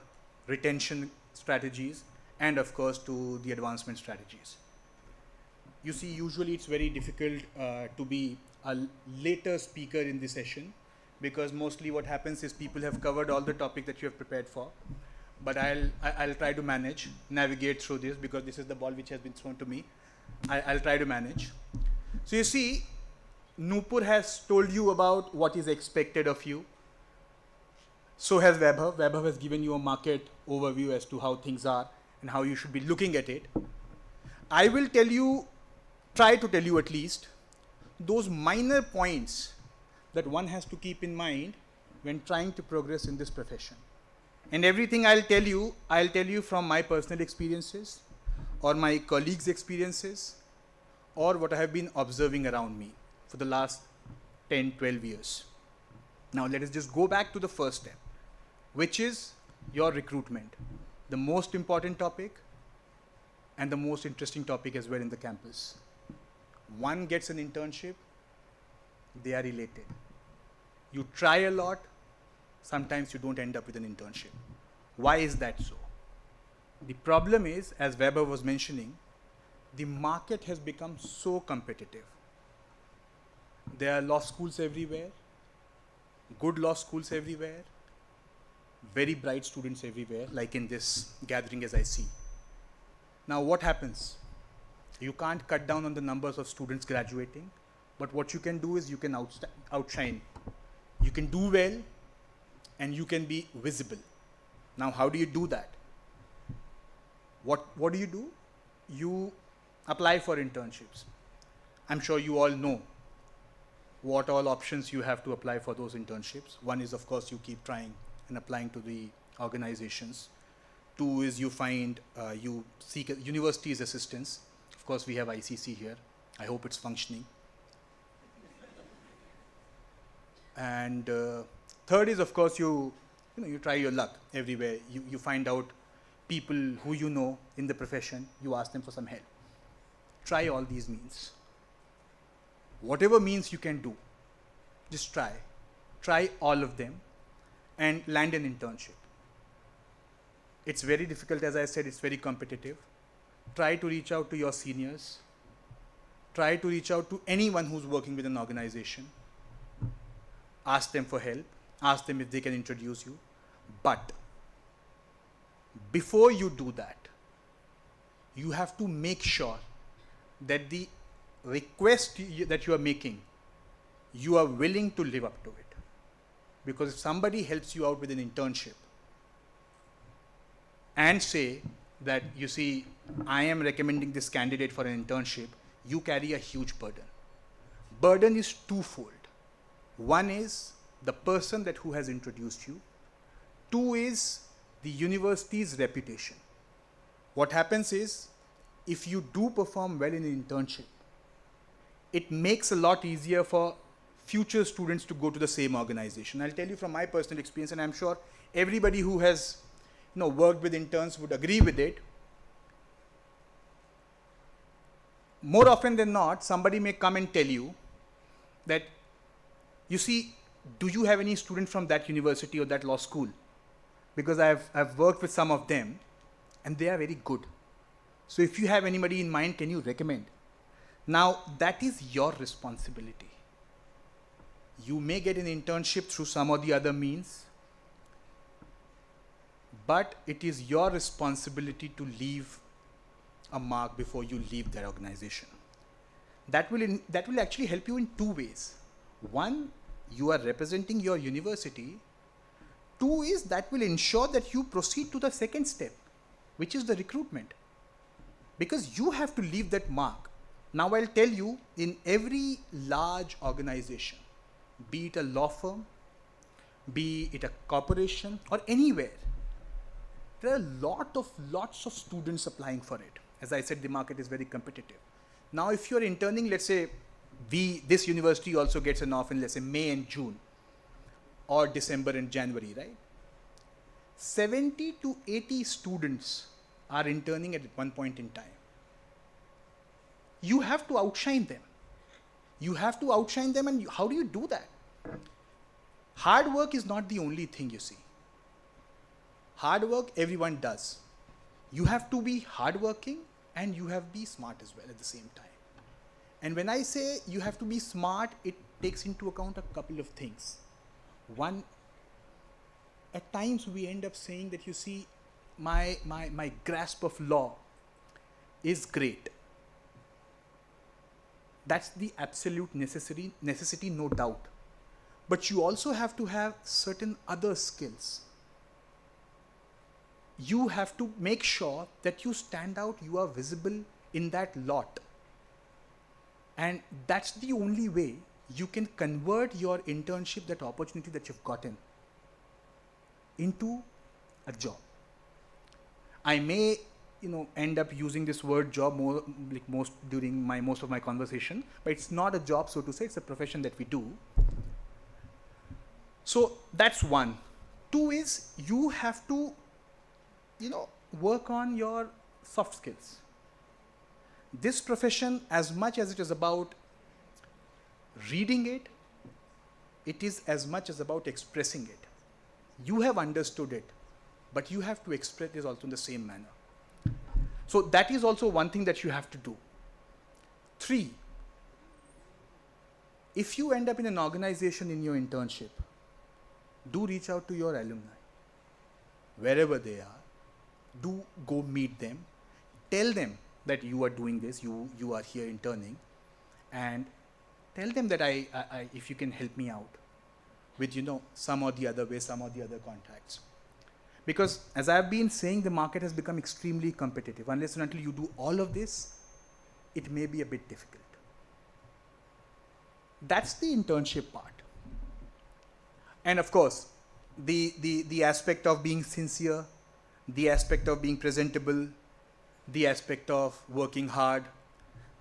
retention strategies, and of course to the advancement strategies. You see, usually it's very difficult to be a later speaker in this session, because mostly what happens is people have covered all the topic that you have prepared for. But I'll try to navigate through this, because this is the ball which has been thrown to me. I'll try to manage. So you see, Nupur has told you about what is expected of you. So has Vaibhav. Vaibhav has given you a market overview as to how things are and how you should be looking at it. I will try to tell you at least, those minor points that one has to keep in mind when trying to progress in this profession. And everything I'll tell you from my personal experiences or my colleagues' experiences or what I have been observing around me for the last 10, 12 years. Now let us just go back to the first step, which is your recruitment. The most important topic and the most interesting topic as well in the campus. One gets an internship, they are related. You try a lot, sometimes you don't end up with an internship. Why is that so? The problem is, as Weber was mentioning, the market has become so competitive. There are law schools everywhere, good law schools everywhere, very bright students everywhere, like in this gathering as I see. Now what happens? You can't cut down on the numbers of students graduating, but what you can do is you can outshine. You can do well and you can be visible. Now how do you do that? What do? You apply for internships. I'm sure you all know what all options you have to apply for those internships. One is, of course, you keep trying and applying to the organizations. Two is you seek a university's assistance. Of course, we have ICC here. I hope it's functioning. And third is, of course, you try your luck everywhere. You find out people who you know in the profession. You ask them for some help. Try all these means. Whatever means you can do, just try. Try all of them and land an internship. It's very difficult, as I said, it's very competitive. Try to reach out to your seniors. Try to reach out to anyone who's working with an organization. Ask them for help. Ask them if they can introduce you. But before you do that, you have to make sure that the request that you are making, you are willing to live up to it. Because if somebody helps you out with an internship and say that, you see, I am recommending this candidate for an internship, you carry a huge burden. Burden is twofold. One is the person who has introduced you. Two is the university's reputation. What happens is, if you do perform well in an internship, it makes a lot easier for future students to go to the same organization. I'll tell you from my personal experience, and I'm sure everybody who has worked with interns would agree with it. More often than not, somebody may come and tell you that, you see, do you have any student from that university or that law school? Because I've worked with some of them and they are very good. So if you have anybody in mind, can you recommend? Now, that is your responsibility. You may get an internship through some or the other means, but it is your responsibility to leave a mark before you leave that organization. That will actually help you in two ways. One, you are representing your university. Two is that will ensure that you proceed to the second step, which is the recruitment. Because you have to leave that mark. Now I'll tell you, in every large organization, be it a law firm, be it a corporation or anywhere, there are lots of students applying for it. As I said, the market is very competitive. Now if you're interning, let's say this university also gets an offer in, let's say, May and June or December and January, right? 70 to 80 students are interning at one point in time. You have to outshine them. And how do you do that? Hard work is not the only thing, you see. Hard work everyone does. You have to be hardworking and you have to be smart as well at the same time. And when I say you have to be smart, it takes into account a couple of things. One, at times we end up saying that, you see, my grasp of law is great. That's the absolute necessity, no doubt. But you also have to have certain other skills. You have to make sure that you stand out, you are visible in that lot. And that's the only way you can convert your internship, that opportunity that you've gotten, into a job. I may, end up using this word job more, like most during most of my conversation, but it's not a job, so to say. It's a profession that we do. So that's one. Two is you have to, work on your soft skills. This profession, as much as it is about reading it, it is as much as about expressing it. You have understood it, but you have to express it also in the same manner. So that is also one thing that you have to do. 3, if you end up in an organization in your internship, do reach out to your alumni, wherever they are. Do go meet them, tell them that you are doing this, you are here interning, and tell them that I if you can help me out with some or the other way, some or the other contacts. Because as I've been saying, the market has become extremely competitive. Unless and until you do all of this, it may be a bit difficult. That's the internship part. And of course, the aspect of being sincere, the aspect of being presentable, the aspect of working hard,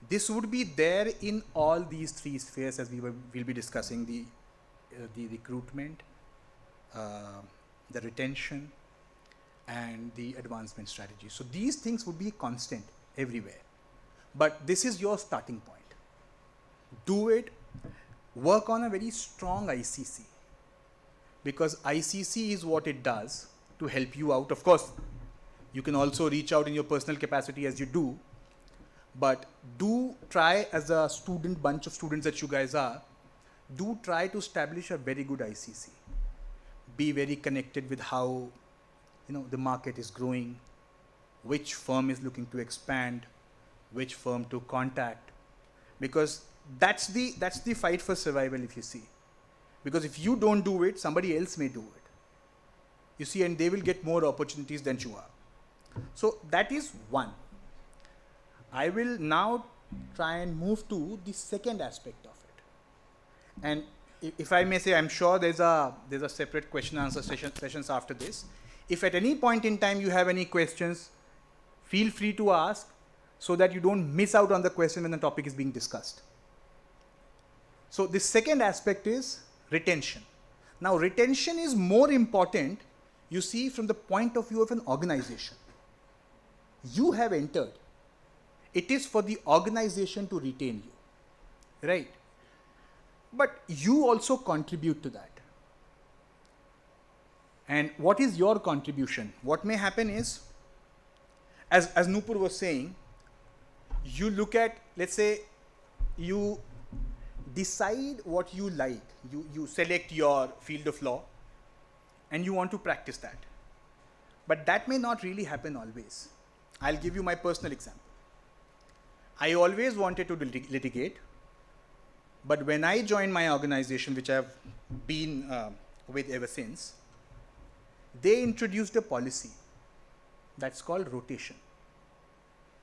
this would be there in all these 3 spheres as we'll be discussing: the recruitment, the retention, and the advancement strategy. So these things would be constant everywhere. But this is your starting point. Do it. Work on a very strong ICC, because ICC is what it does to help you out. Of course, you can also reach out in your personal capacity as you do, but do try, as a bunch of students that you guys are, do try to establish a very good ICC. Be very connected with how the market is growing, which firm is looking to expand, which firm to contact, because that's the fight for survival, if you see. Because if you don't do it, somebody else may do it. You see, and they will get more opportunities than you are. So that is one. I will now try and move to the second aspect of it. And if I may say, I'm sure there's a separate question and answer sessions after this. If at any point in time you have any questions, feel free to ask, so that you don't miss out on the question when the topic is being discussed. So the second aspect is retention. Now, retention is more important, you see, from the point of view of an organization. You have entered. It is for the organization to retain you, right? But you also contribute to that. And what is your contribution? What may happen is, as Nupur was saying, you look at, let's say, you decide what you like. You select your field of law and you want to practice that. But that may not really happen always. I'll give you my personal example. I always wanted to litigate, but when I joined my organization, which I've been with ever since, they introduced a policy that's called rotation.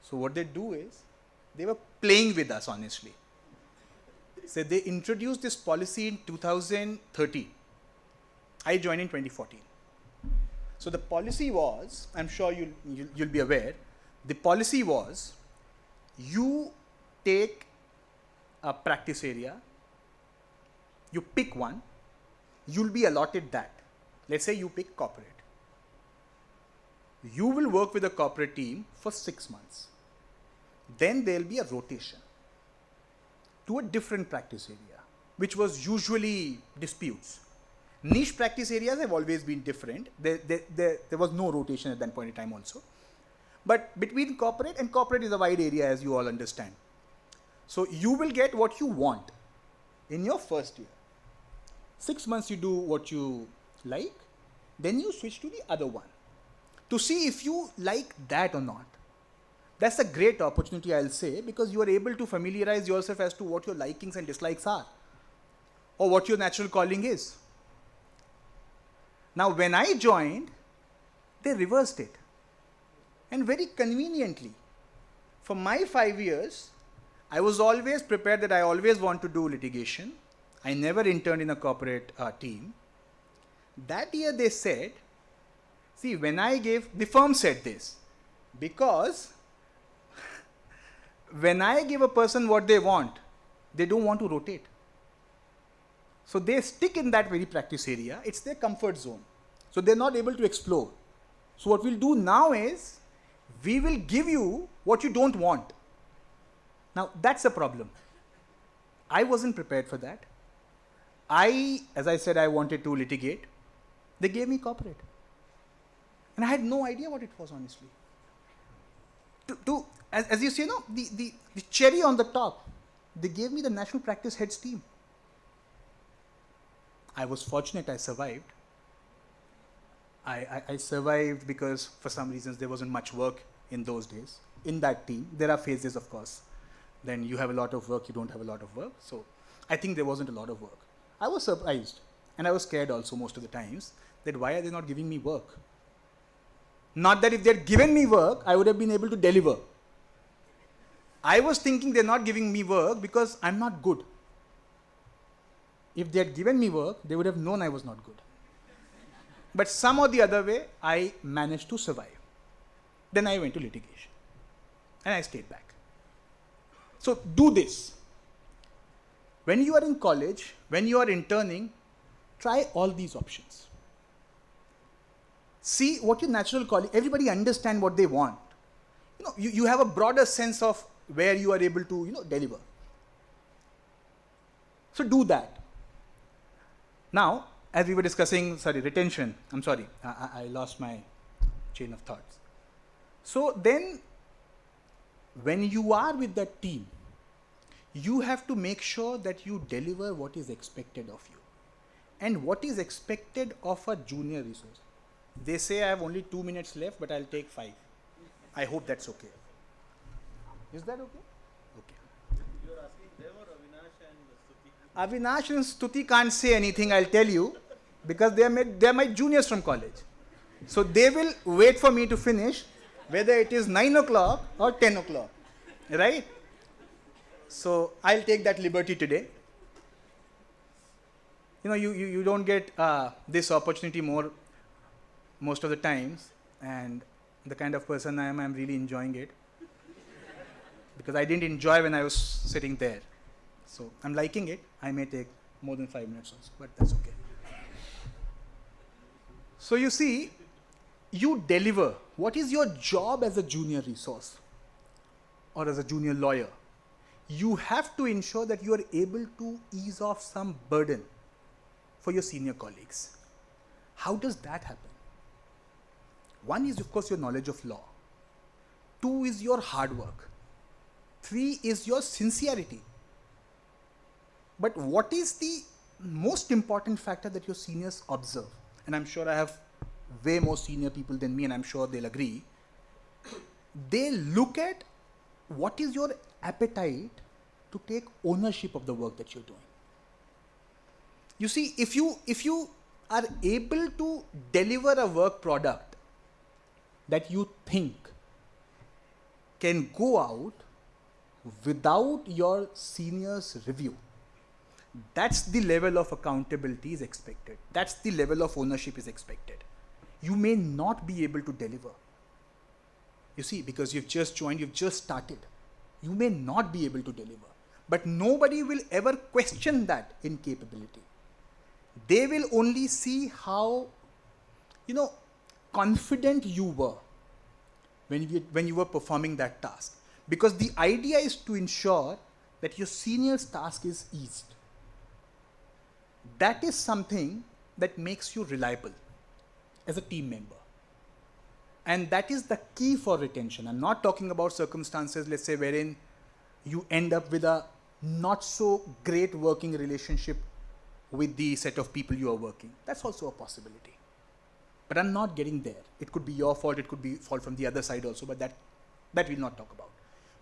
So what they do is, they were playing with us, honestly. So they introduced this policy in 2013. I joined in 2014. So the policy was, I'm sure you'll be aware, the policy was, you take a practice area, you pick one, you'll be allotted that. Let's say you pick corporate. You will work with a corporate team for 6 months. Then there'll be a rotation to a different practice area, which was usually disputes. Niche practice areas have always been different. There was no rotation at that point in time also. But between corporate, and corporate is a wide area, as you all understand. So you will get what you want in your first year. 6 months you do what you like, then you switch to the other one to see if you like that or not. That's a great opportunity, I'll say, because you are able to familiarize yourself as to what your likings and dislikes are, or what your natural calling is. Now, when I joined, they reversed it. And very conveniently, for my 5 years, I was always prepared that I always want to do litigation. I never interned in a corporate team. That year they said, see, the firm said this, because when I give a person what they want, they don't want to rotate. So they stick in that very practice area. It's their comfort zone. So they're not able to explore. So what we'll do now is, we will give you what you don't want. Now that's a problem. I wasn't prepared for that. As I said, I wanted to litigate. They gave me corporate. And I had no idea what it was, honestly. As you see, the cherry on the top, they gave me the national practice heads team. I was fortunate I survived. I survived because for some reasons there wasn't much work in those days. In that team, there are phases, of course. Then you have a lot of work, you don't have a lot of work. So I think there wasn't a lot of work. I was surprised, and I was scared also most of the times, that why are they not giving me work? Not that if they had given me work, I would have been able to deliver. I was thinking they're not giving me work because I'm not good. If they had given me work, they would have known I was not good. But somehow the other way, I managed to survive. Then I went to litigation. And I stayed back. So do this. When you are in college, when you are interning, try all these options. See what your natural colleague, everybody understand what they want. You have a broader sense of where you are able to, deliver. So do that. Now, as we were discussing, retention, I'm sorry, I lost my chain of thoughts. So then, when you are with that team, you have to make sure that you deliver what is expected of you. And what is expected of a junior resource. They say I have only 2 minutes left, but I'll take 5. I hope that's okay. Is that okay? Okay. You're asking them or Avinash and Stuti? Avinash and Stuti can't say anything, I'll tell you, because they're my juniors from college. So they will wait for me to finish, whether it is 9 o'clock or 10 o'clock, right? So I'll take that liberty today. You don't get this opportunity most of the times, and the kind of person I am, I'm really enjoying it. Because I didn't enjoy when I was sitting there. So I'm liking it. I may take more than 5 minutes also, but that's okay. So you see, you deliver. What is your job as a junior resource or as a junior lawyer? You have to ensure that you are able to ease off some burden for your senior colleagues. How does that happen? One is, of course, your knowledge of law. 2 is your hard work. 3 is your sincerity. But what is the most important factor that your seniors observe? And I'm sure I have way more senior people than me, and I'm sure they'll agree. They look at what is your appetite to take ownership of the work that you're doing. You see, if you are able to deliver a work product that you think can go out without your seniors' review, that's the level of accountability is expected. That's the level of ownership is expected. You may not be able to deliver. You see, because you've just joined, you've just started. You may not be able to deliver. But nobody will ever question that incapability. They will only see how, confident you were when you were performing that task. Because the idea is to ensure that your senior's task is eased. That is something that makes you reliable as a team member. And that is the key for retention. I'm not talking about circumstances, let's say, wherein you end up with a not so great working relationship with the set of people you are working. That's also a possibility. But I'm not getting there. It could be your fault, it could be fault from the other side also, but that we'll not talk about.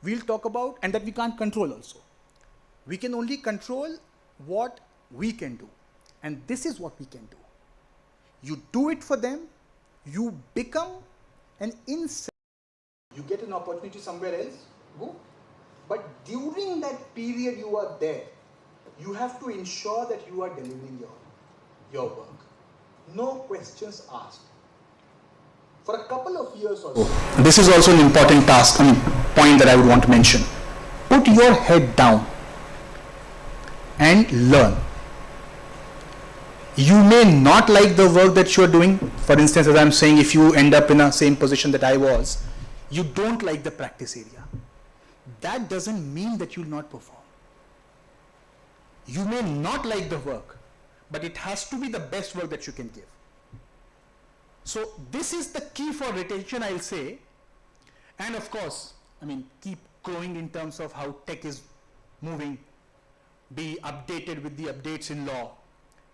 We'll talk about, and that we can't control also. We can only control what we can do. And this is what we can do. You do it for them, you become an incentive. You get an opportunity somewhere else, go. But during that period you are there, you have to ensure that you are delivering your work. No questions asked. For a couple of years or so. This is also an important point that I would want to mention. Put your head down and learn. You may not like the work that you are doing. For instance, as I'm saying, if you end up in the same position that I was, you don't like the practice area. That doesn't mean that you'll not perform. You may not like the work, but it has to be the best work that you can give. So this is the key for retention, I'll say. And of course, keep growing in terms of how tech is moving. Be updated with the updates in law.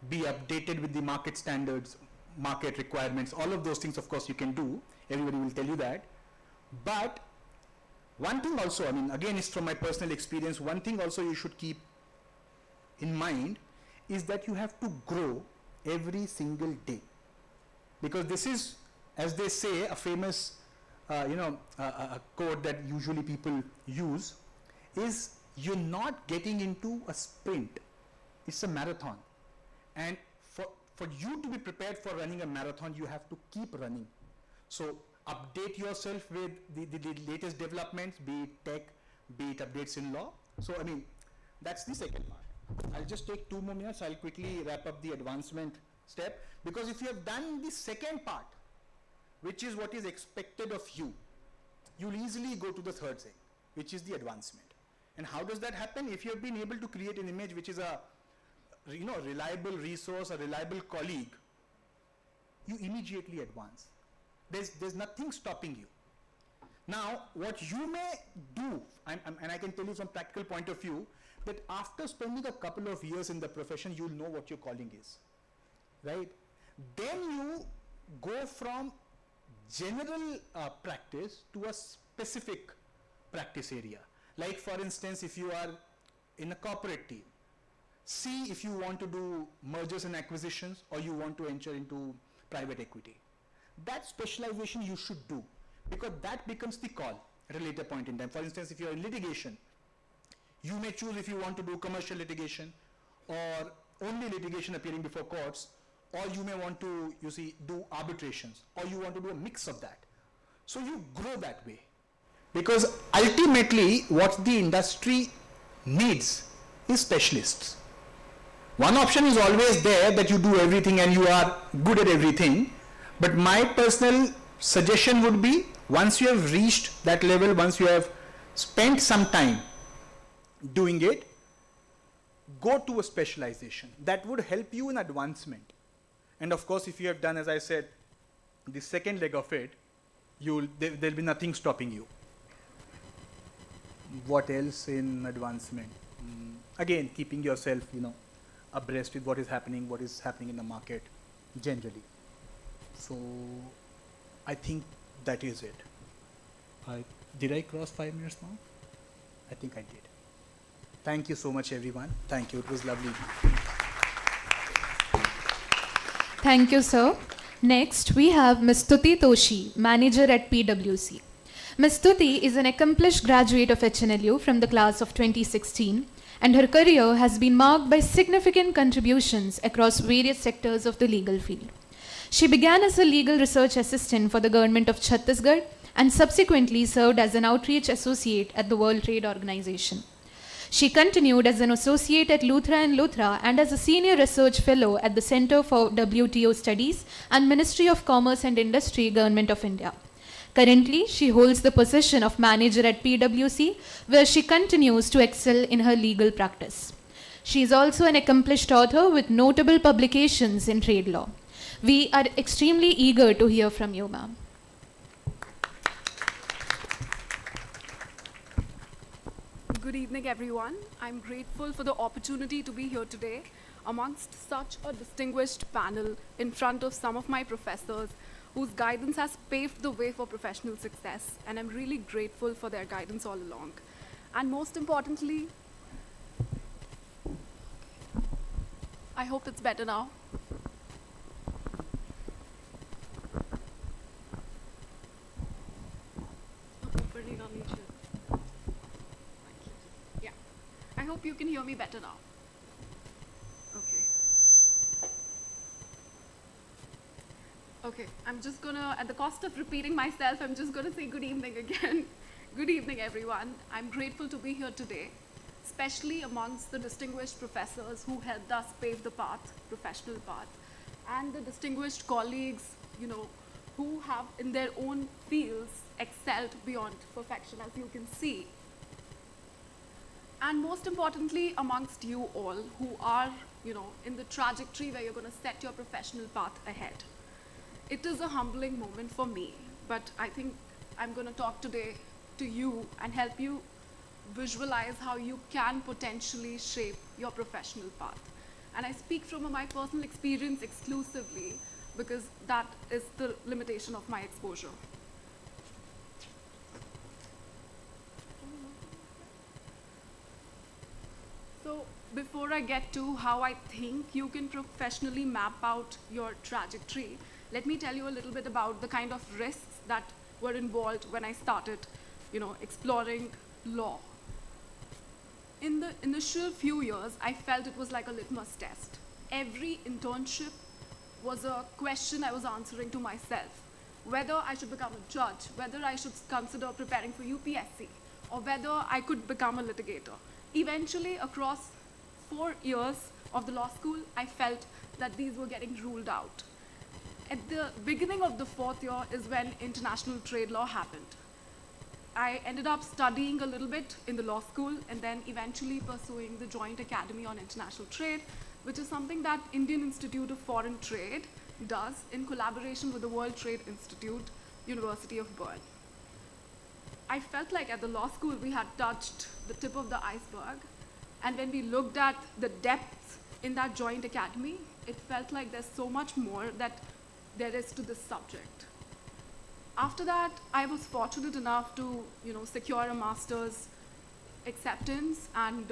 Be updated with the market standards, market requirements. All of those things, of course, you can do. Everybody will tell you that. But one thing also, again, it's from my personal experience, one thing also you should keep in mind is that you have to grow every single day. Because this is, as they say, a famous a quote that usually people use is, you're not getting into a sprint, it's a marathon. And for you to be prepared for running a marathon, you have to keep running. So update yourself with the latest developments, be it tech, be it updates in law. So that's the second part. I'll just take 2 more minutes. I'll quickly wrap up the advancement step, because if you have done the second part, which is what is expected of you, you'll easily go to the third thing, which is the advancement. And how does that happen? If you have been able to create an image which is a reliable resource, a reliable colleague, you immediately advance. There's nothing stopping you. Now, what you may do, and I can tell you from practical point of view, that after spending a couple of years in the profession, you'll know what your calling is, right? Then you go from general practice to a specific practice area. Like for instance, if you are in a corporate team, see if you want to do mergers and acquisitions or you want to enter into private equity. That specialization you should do, because that becomes the call at a later point in time. For instance, if you are in litigation, you may choose if you want to do commercial litigation or only litigation appearing before courts, or you may want to, do arbitrations, or you want to do a mix of that. So you grow that way. Because ultimately, what the industry needs is specialists. One option is always there, that you do everything and you are good at everything. But my personal suggestion would be, once you have reached that level, once you have spent some time doing it, go to a specialization. That would help you in advancement. And of course, if you have done, as I said, the second leg of it, there'll be nothing stopping you. What else in advancement? Again, keeping yourself, abreast with what is happening in the market generally. So I think that is it. Did I cross 5 minutes now? I think I did. Thank you so much, everyone. Thank you. It was lovely. Thank you, sir. Next, we have Ms. Stuti Toshi, manager at PwC. Ms. Stuti is an accomplished graduate of HNLU from the class of 2016, and her career has been marked by significant contributions across various sectors of the legal field. She began as a legal research assistant for the government of Chhattisgarh and subsequently served as an outreach associate at the World Trade Organization. She continued as an associate at Luthra & Luthra and as a senior research fellow at the Center for WTO Studies and Ministry of Commerce and Industry, Government of India. Currently, she holds the position of manager at PwC, where she continues to excel in her legal practice. She is also an accomplished author with notable publications in trade law. We are extremely eager to hear from you, ma'am. Good evening, everyone. I'm grateful for the opportunity to be here today amongst such a distinguished panel in front of some of my professors whose guidance has paved the way for professional success, and I'm really grateful for their guidance all along. And most importantly, I hope it's better now. ऊपर नहीं डालनी चाहिए। hope you can hear me better now. Okay. Okay, I'm just gonna, at the cost of repeating myself, I'm just gonna say good evening again. Good evening, everyone. I'm grateful to be here today, especially amongst the distinguished professors who helped us pave the path, professional path, and the distinguished colleagues, who have in their own fields excelled beyond perfection, as you can see. And most importantly, amongst you all who are, in the trajectory where you're gonna set your professional path ahead. It is a humbling moment for me, but I think I'm gonna talk today to you and help you visualize how you can potentially shape your professional path. And I speak from my personal experience exclusively because that is the limitation of my exposure. So before I get to how I think you can professionally map out your trajectory, let me tell you a little bit about the kind of risks that were involved when I started, exploring law. In the initial few years, I felt it was like a litmus test. Every internship was a question I was answering to myself, whether I should become a judge, whether I should consider preparing for UPSC, or whether I could become a litigator. Eventually, across 4 years of the law school, I felt that these were getting ruled out. At the beginning of the 4th year is when international trade law happened. I ended up studying a little bit in the law school and then eventually pursuing the Joint Academy on International Trade, which is something that Indian Institute of Foreign Trade does in collaboration with the World Trade Institute, University of Bern. I felt like at the law school we had touched the tip of the iceberg, and when we looked at the depths in that Joint Academy, it felt like there's so much more that there is to this subject. After that, I was fortunate enough to, secure a master's acceptance and,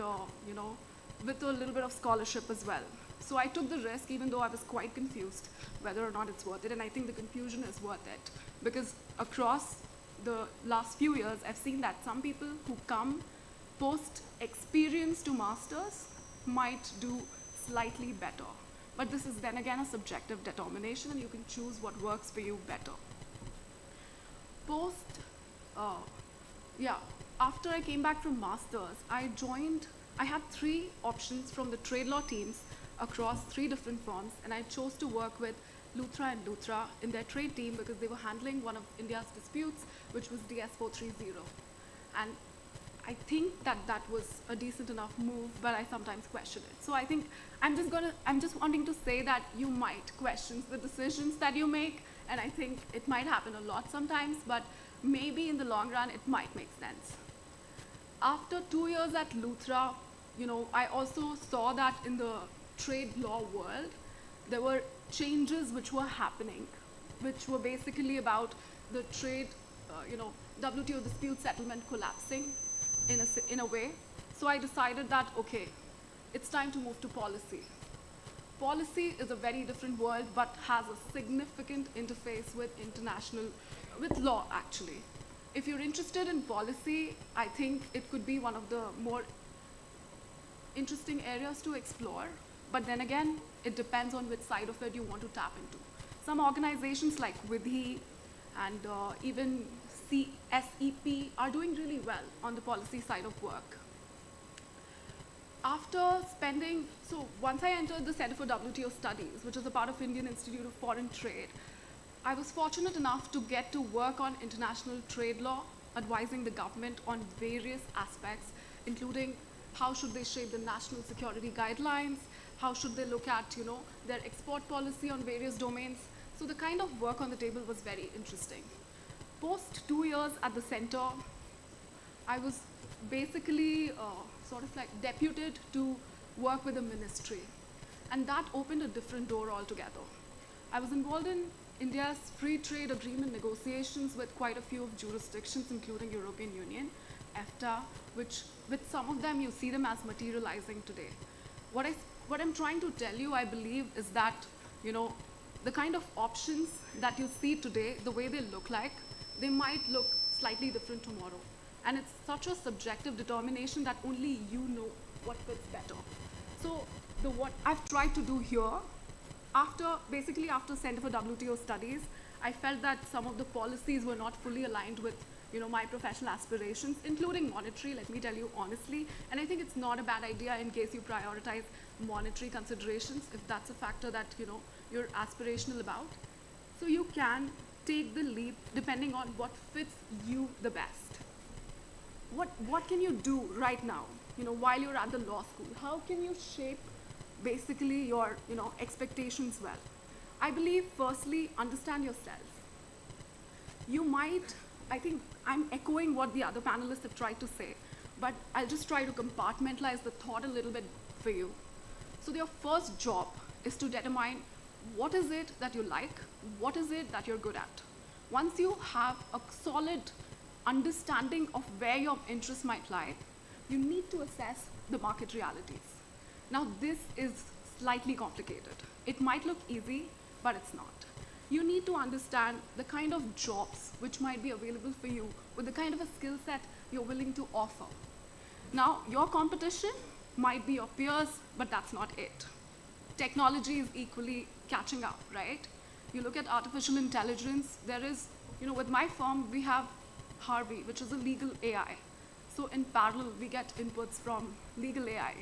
with a little bit of scholarship as well. So I took the risk, even though I was quite confused whether or not it's worth it. And I think the confusion is worth it because across the last few years, I've seen that some people who come post-experience to masters might do slightly better. But this is then again a subjective determination, and you can choose what works for you better. After I came back from masters, I had 3 options from the trade law teams across 3 different firms, and I chose to work with Luthra and Luthra in their trade team because they were handling one of India's disputes, which was DS 430. And I think that was a decent enough move, but I sometimes question it. So I think I'm just wanting to say that you might question the decisions that you make, and I think it might happen a lot sometimes, but maybe in the long run it might make sense. After 2 years at Luthra, I also saw that in the trade law world, there were changes which were happening, which were basically about the trade, WTO dispute settlement collapsing in a way. So I decided that, okay, it's time to move to policy. Policy is a very different world, but has a significant interface with law, actually. If you're interested in policy, I think it could be one of the more interesting areas to explore. But then again, it depends on which side of it you want to tap into. Some organizations like WIDHI and even CSEP are doing really well on the policy side of work. Once I entered the Center for WTO Studies, which is a part of Indian Institute of Foreign Trade, I was fortunate enough to get to work on international trade law, advising the government on various aspects, including how should they shape the national security guidelines, how should they look at, their export policy on various domains. So the kind of work on the table was very interesting. Post 2 years at the center, I was basically deputed to work with the ministry. And that opened a different door altogether. I was involved in India's free trade agreement negotiations with quite a few of jurisdictions, including European Union, EFTA, which with some of them you see them as materializing today. What I'm trying to tell you, I believe, is that, the kind of options that you see today, the way they look like, they might look slightly different tomorrow. And it's such a subjective determination that only you know what So what I've tried to do here, basically after Center for WTO Studies, I felt that some of the policies were not fully aligned with my professional aspirations, including monetary, let me tell you honestly. And I think it's not a bad idea in case you prioritize monetary considerations, if that's a factor that you're aspirational about. So you can take the leap depending on what fits you the best. What can you do right now, while you're at the law school? How can you shape basically your expectations well? I believe firstly, understand yourself. I think I'm echoing what the other panelists have tried to say, but I'll just try to compartmentalize the thought a little bit for you. So your first job is to determine what is it that you like, what is it that you're good at. Once you have a solid understanding of where your interests might lie, you need to assess the market realities. Now this is slightly complicated. It might look easy, but it's not. You need to understand the kind of jobs which might be available for you with the kind of a skill set you're willing to offer. Now, your competition might be your peers, but that's not it. Technology is equally catching up, right? You look at artificial intelligence, there is, with my firm, we have Harvey, which is a legal AI. So in parallel, we get inputs from legal AI,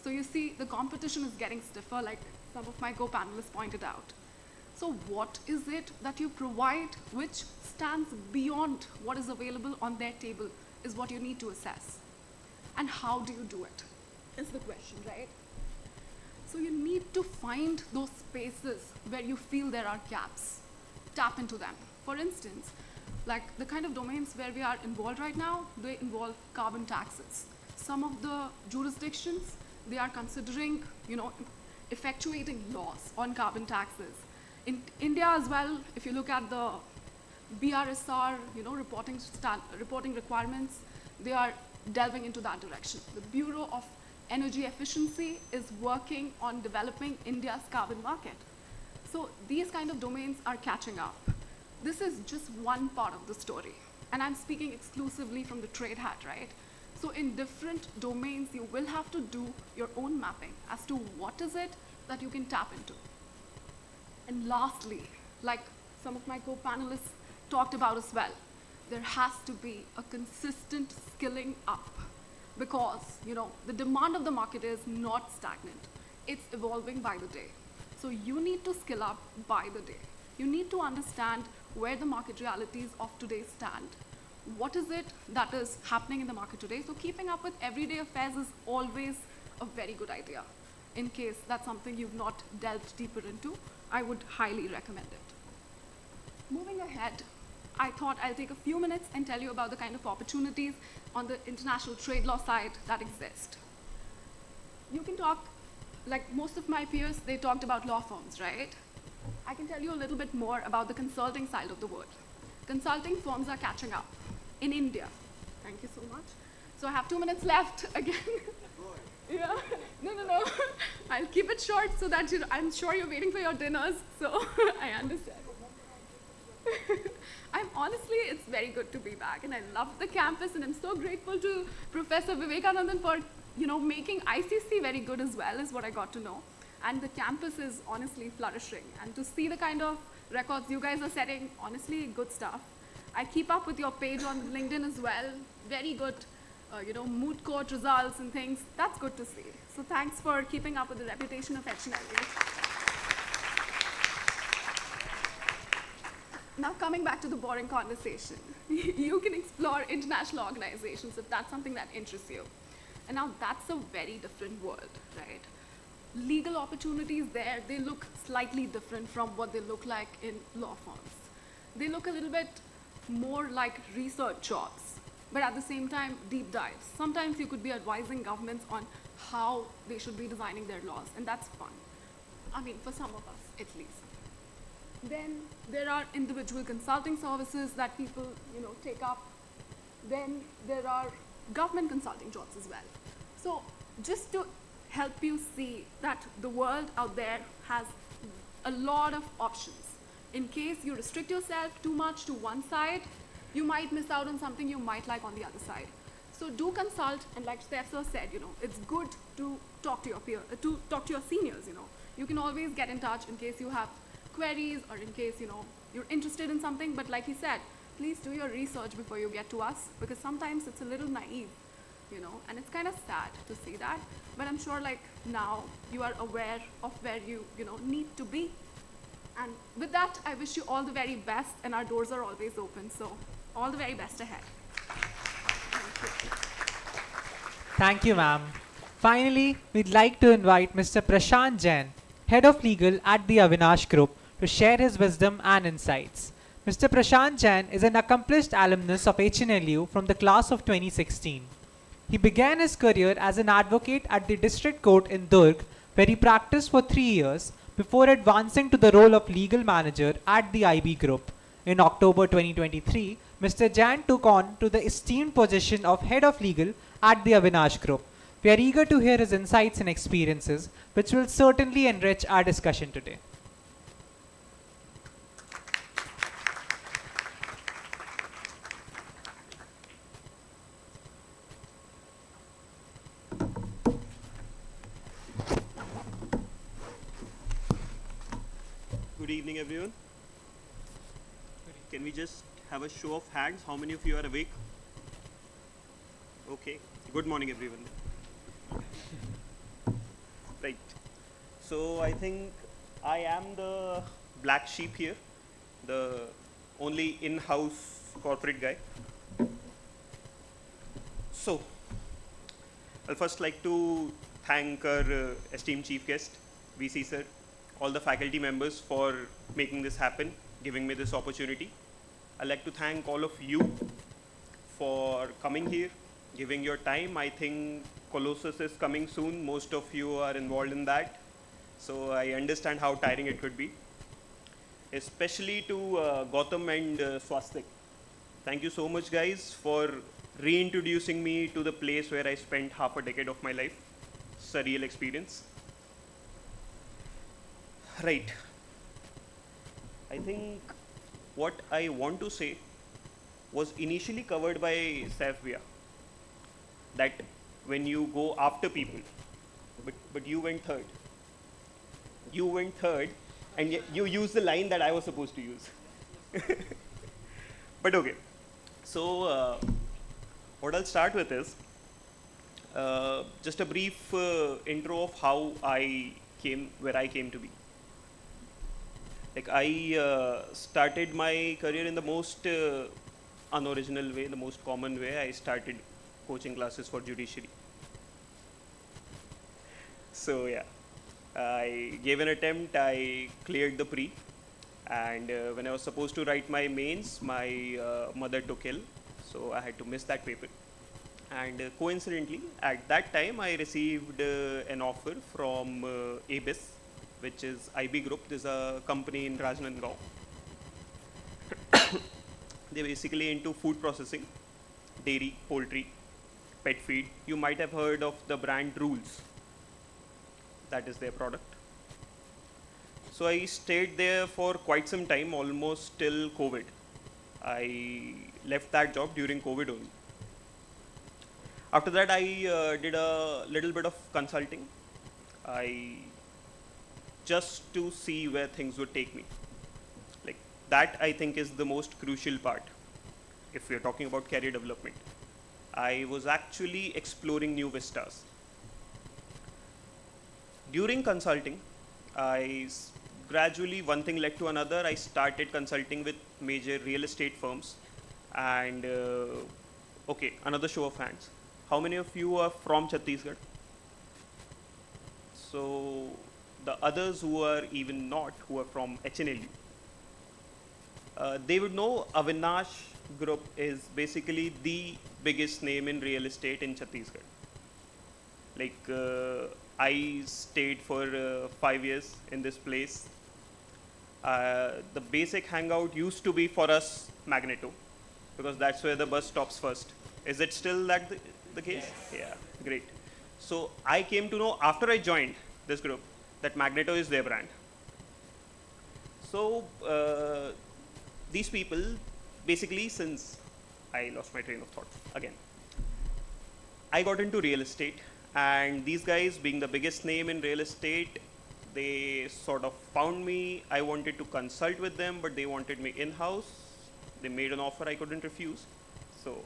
So you see, the competition is getting stiffer, like some of my co-panelists pointed out. So what is it that you provide which stands beyond what is available on their table is what you need to assess. And how do you do it is the question, right? So you need to find those spaces where you feel there are gaps. Tap into them. For instance, like the kind of domains where we are involved right now, they involve carbon taxes. Some of the jurisdictions, they are considering, effectuating laws on carbon taxes. In India as well, if you look at the BRSR, reporting requirements, they are delving into that direction. The Bureau of Energy Efficiency is working on developing India's carbon market. So these kind of domains are catching up. This is just one part of the story. And I'm speaking exclusively from the trade hat, right? So in different domains, you will have to do your own mapping as to what is it that you can tap into. And lastly, like some of my co-panelists talked about as well, there has to be a consistent skilling up because, the demand of the market is not stagnant. It's evolving by the day. So you need to skill up by the day. You need to understand where the market realities of today stand. What is it that is happening in the market today? So keeping up with everyday affairs is always a very good idea. In case that's something you've not delved deeper into, I would highly recommend it. Moving ahead, I thought I'll take a few minutes and tell you about the kind of opportunities on the international trade law side that exist. You can talk, like most of my peers, they talked about law firms, right? I can tell you a little bit more about the consulting side of the world. Consulting firms are catching up in India. Thank you so much. So I have 2 minutes left again. Yeah, no. I'll keep it short so that I'm sure you're waiting for your dinners, so I understand. Honestly, it's very good to be back, and I love the campus, and I'm so grateful to Professor Vivekanandan for, making ICC very good as well, is what I got to know. And the campus is honestly flourishing, and to see the kind of records you guys are setting, honestly, good stuff. I keep up with your page on LinkedIn as well, very good, moot court results and things. That's good to see. So thanks for keeping up with the reputation of HNLU. Now coming back to the boring conversation, you can explore international organizations if that's something that interests you. And now that's a very different world, right? Legal opportunities there, they look slightly different from what they look like in law firms. They look a little bit more like research jobs, but at the same time, deep dives. Sometimes you could be advising governments on how they should be designing their laws, and that's fun. I mean, for some of us, at least. Then there are individual consulting services that people, take up. Then there are government consulting jobs as well. So just to help you see that the world out there has a lot of options. In case you restrict yourself too much to one side, you might miss out on something you might like on the other side. So do consult, and like Steph said, it's good to talk talk to your talk to your seniors, you know. You can always get in touch in case you have queries or in case, you know, you're interested in something. But like he said, please do your research before you get to us, because sometimes it's a little naive, you know, and it's kind of sad to see that. But I'm sure like now you are aware of where you know, need to be. And with that, I wish you all the very best, and our doors are always open. So all the very best ahead. Thank you. Thank you, ma'am. Finally, we'd like to invite Mr. Prashant Jain, Head of Legal at the Avinash Group, to share his wisdom and insights. Mr. Prashant Jain is an accomplished alumnus of HNLU from the class of 2016. He began his career as an advocate at the District Court in Durg, where he practiced for 3 years before advancing to the role of legal manager at the IB Group. In October 2023, Mr. Jain took on to the esteemed position of Head of Legal at the Avinash Group. We are eager to hear his insights and experiences, which will certainly enrich our discussion today. Good evening, everyone. Can we just have a show of hands? How many of you are awake? Okay. Good morning, everyone. Right. So I think I am the black sheep here, the only in-house corporate guy. So I'll first like to thank our esteemed chief guest, VC sir, all the faculty members for making this happen, giving me this opportunity. I'd like to thank all of you for coming here, giving your time. I think Colossus is coming soon. Most of you are involved in that. So I understand how tiring it could be. Especially to Gautam and Swastik. Thank you so much, guys, for reintroducing me to the place where I spent half a decade of my life. It's a real experience. Right. I think what I want to say was initially covered by Saifia, that when you go after people, but you went third. You went third, and you used the line that I was supposed to use. But okay. So what I'll start with is just a brief intro of how where I came to be. Like I started my career in the most unoriginal way, the most common way. I started coaching classes for judiciary. So yeah, I gave an attempt, I cleared the pre, and when I was supposed to write my mains, my mother took ill, so I had to miss that paper. And coincidentally, at that time, I received an offer from ABIS, which is IB Group. There's a company in Rajnandgaon. They're basically into food processing, dairy, poultry, pet feed. You might have heard of the brand Rules. That is their product. So I stayed there for quite some time, almost till COVID. I left that job during COVID only. After that, I did a little bit of consulting. Just to see where things would take me. Like that, I think, is the most crucial part if we're talking about career development. I was actually exploring new vistas. During consulting, gradually one thing led to another. I started consulting with major real estate firms. And okay, another show of hands. How many of you are from Chhattisgarh? So the others who are even not, who are from HNLU, they would know Avinash Group is basically the biggest name in real estate in Chhattisgarh. Like I stayed for 5 years in this place. The basic hangout used to be for us Magneto, because that's where the bus stops first. Is it still that the case? Yes. Yeah, great. So I came to know after I joined this group that Magneto is their brand. So these people, basically, since I lost my train of thought again, I got into real estate, And these guys, being the biggest name in real estate, they sort of found me. I wanted to consult with them, but they wanted me in-house. They made an offer I couldn't refuse. So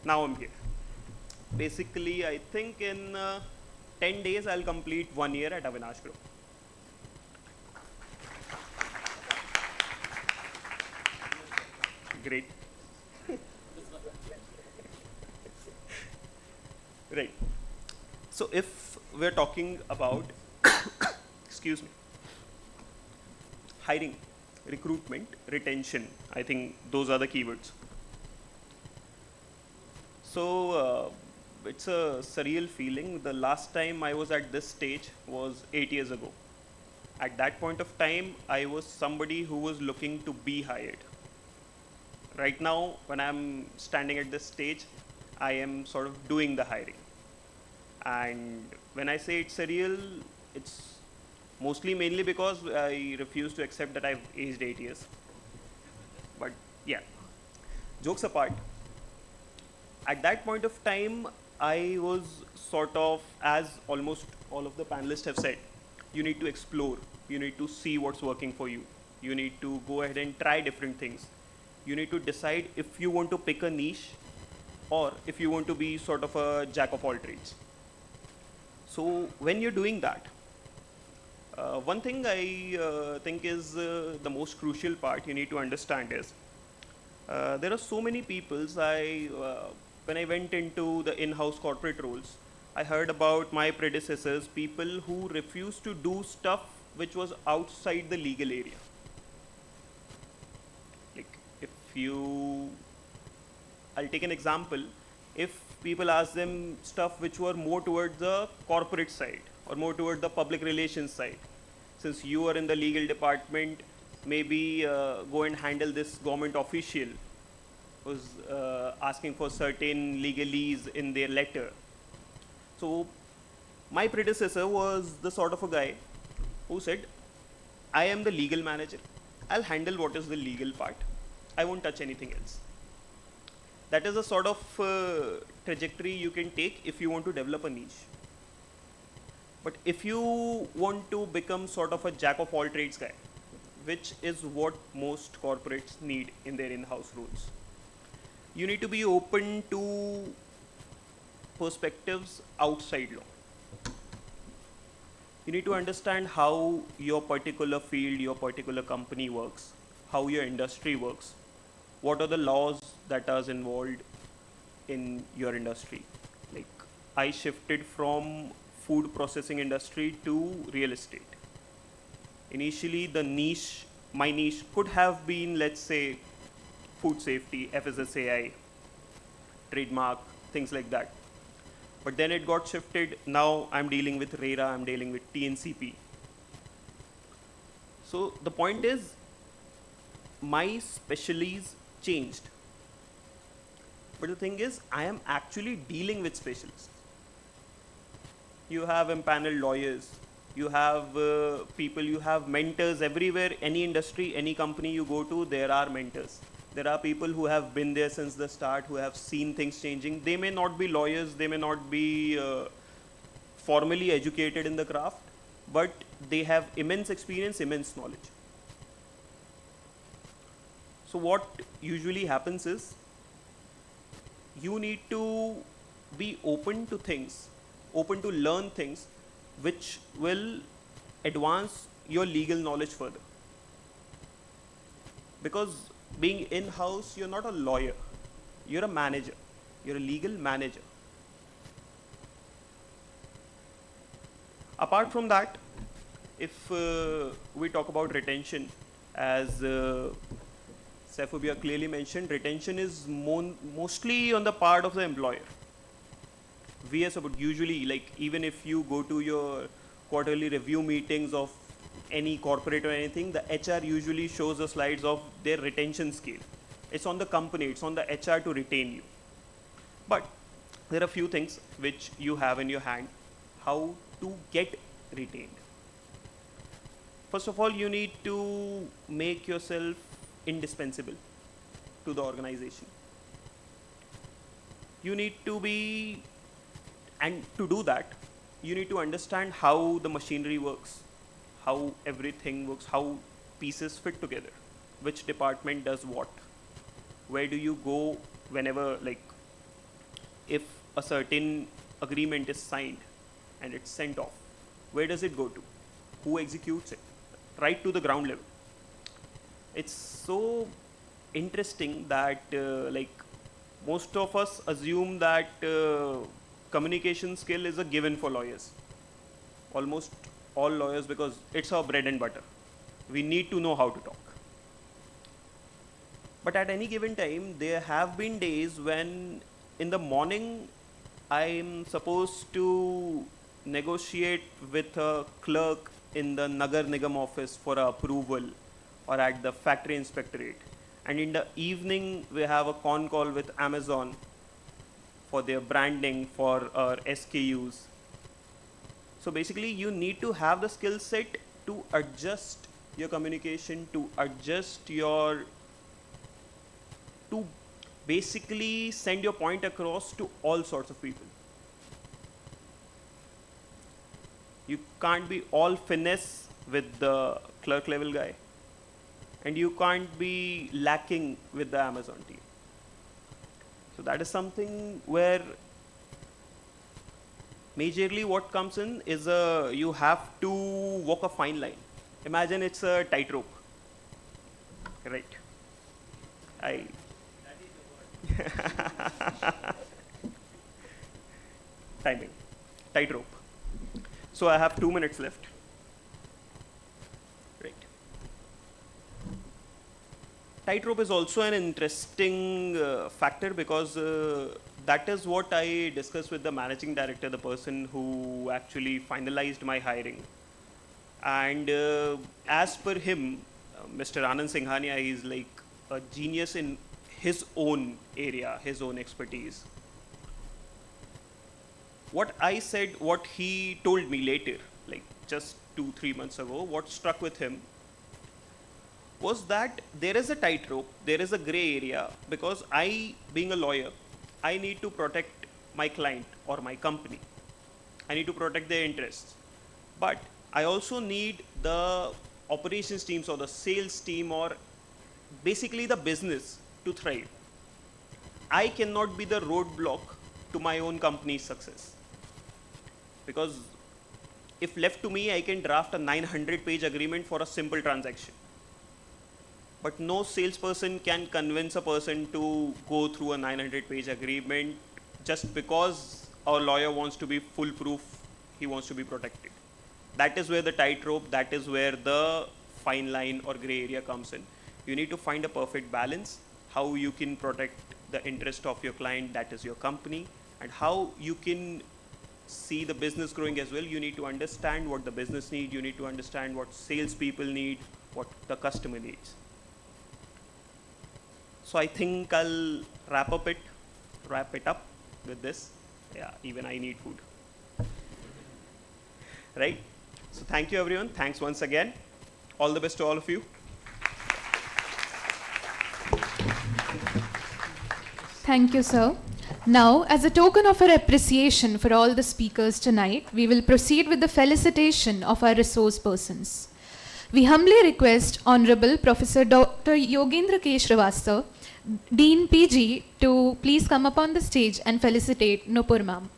now I'm here. Basically, I think in 10 days, I'll complete 1 year at Avinash Group. Great. Right. So if we're talking about, excuse me, hiring, recruitment, retention, I think those are the keywords. So it's a surreal feeling. The last time I was at this stage was 8 years ago. At that point of time, I was somebody who was looking to be hired. Right now, when I'm standing at this stage, I am sort of doing the hiring. And when I say it's surreal, it's mostly mainly because I refuse to accept that I've aged 8 years. But yeah, jokes apart, at that point of time, I was sort of, as almost all of the panelists have said, you need to explore, you need to see what's working for you, you need to go ahead and try different things. You need to decide if you want to pick a niche or if you want to be sort of a jack of all trades. So when you're doing that, one thing I think is the most crucial part you need to understand is there are so many people. When I went into the in-house corporate roles, I heard about my predecessors, people who refused to do stuff which was outside the legal area. Like I'll take an example. If people ask them stuff which were more towards the corporate side or more towards the public relations side, since you are in the legal department, maybe go and handle this government official who's asking for certain legalese in their letter. So my predecessor was the sort of a guy who said, I am the legal manager. I'll handle what is the legal part. I won't touch anything else. That is a sort of trajectory you can take if you want to develop a niche. But if you want to become sort of a jack of all trades guy, which is what most corporates need in their in-house roles, you need to be open to perspectives outside law. You need to understand how your particular field, your particular company works, how your industry works, what are the laws that are involved in your industry. Like I shifted from food processing industry to real estate. Initially, my niche could have been, let's say, food safety, FSSAI, trademark, things like that. But then it got shifted. Now I'm dealing with RERA, I'm dealing with TNCP. So the point is, my specialties changed. But the thing is, I am actually dealing with specialists. You have empaneled lawyers, you have people, you have mentors everywhere. Any industry, any company you go to, there are mentors. There are people who have been there since the start, who have seen things changing. They may not be lawyers, they may not be formally educated in the craft, but they have immense experience, immense knowledge. So what usually happens is, you need to be open to things, open to learn things which will advance your legal knowledge further. Because being in-house, you're not a lawyer, you're a manager, you're a legal manager. Apart from that, if we talk about retention, as Saifubia clearly mentioned, retention is mostly on the part of the employer. We as usually, like even if you go to your quarterly review meetings of any corporate or anything, the HR usually shows the slides of their retention scale. It's on the company, it's on the HR to retain you. But there are few things which you have in your hand, how to get retained. First of all, you need to make yourself indispensable to the organization. You need to be And to do that, you need to understand how the machinery works, how everything works, how pieces fit together, which department does what, where do you go whenever, like, if a certain agreement is signed and it's sent off, where does it go to? Who executes it? Right to the ground level. It's so interesting that like most of us assume that communication skill is a given for lawyers. Almost all lawyers, because it's our bread and butter. We need to know how to talk. But at any given time, there have been days when in the morning I'm supposed to negotiate with a clerk in the Nagar Nigam office for approval or at the factory inspectorate. And in the evening, we have a con call with Amazon for their branding, for our SKUs. So basically, you need to have the skill set to adjust your communication, to adjust your, to basically send your point across to all sorts of people. You can't be all finesse with the clerk level guy, and you can't be lacking with the Amazon team. So that is something where majorly what comes in is you have to walk a fine line. Imagine it's a tightrope, right? Timing, tightrope. So I have 2 minutes left. Right. Tightrope is also an interesting factor because that is what I discussed with the managing director, the person who actually finalized my hiring. And as per him, Mr. Anand Singhania is like a genius in his own area, his own expertise. What I said, what he told me later, like just 2-3 months ago, what struck with him was that there is a tightrope, there is a gray area, because I, being a lawyer, I need to protect my client or my company. I need to protect their interests. But I also need the operations teams or the sales team or basically the business to thrive. I cannot be the roadblock to my own company's success. Because if left to me, I can draft a 900-page agreement for a simple transaction. But no salesperson can convince a person to go through a 900-page agreement just because our lawyer wants to be foolproof, he wants to be protected. That is where the tightrope, that is where the fine line or gray area comes in. You need to find a perfect balance, how you can protect the interest of your client, that is your company, and how you can see the business growing as well. You need to understand what the business needs, you need to understand what salespeople need, what the customer needs. So I think I'll wrap it up with this. Yeah, even I need food. Right? So thank you everyone. Thanks once again. All the best to all of you. Thank you, sir. Now, as a token of our appreciation for all the speakers tonight, we will proceed with the felicitation of our resource persons. We humbly request Honorable Professor Dr. Yogendra K. Srivastava, Dean PG, to please come up on the stage and felicitate Nupur ma'am.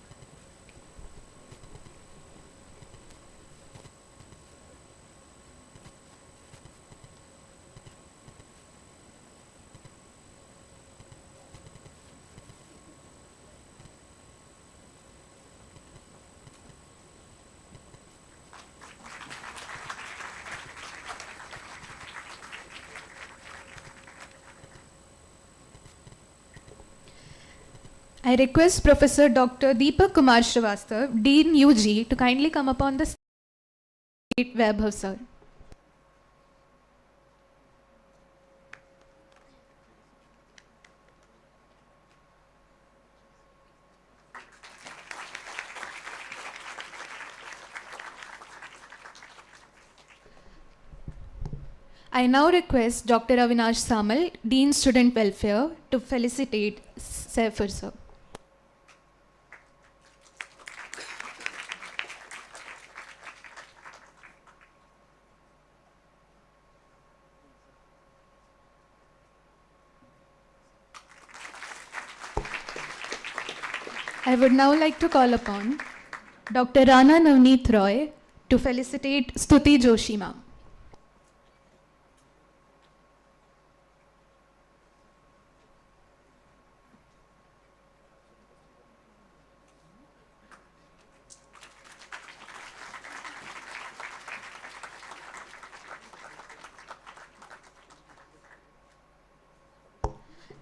I request Professor Dr. Deepak Kumar Srivastava, Dean UG, to kindly come up on the stage. Vaibhav, sir. I now request Dr. Avinash Samal, Dean Student Welfare, to felicitate Saifur, sir. I would now like to call upon Dr. Rana Navneet Roy to felicitate Stuti Joshi ma'am.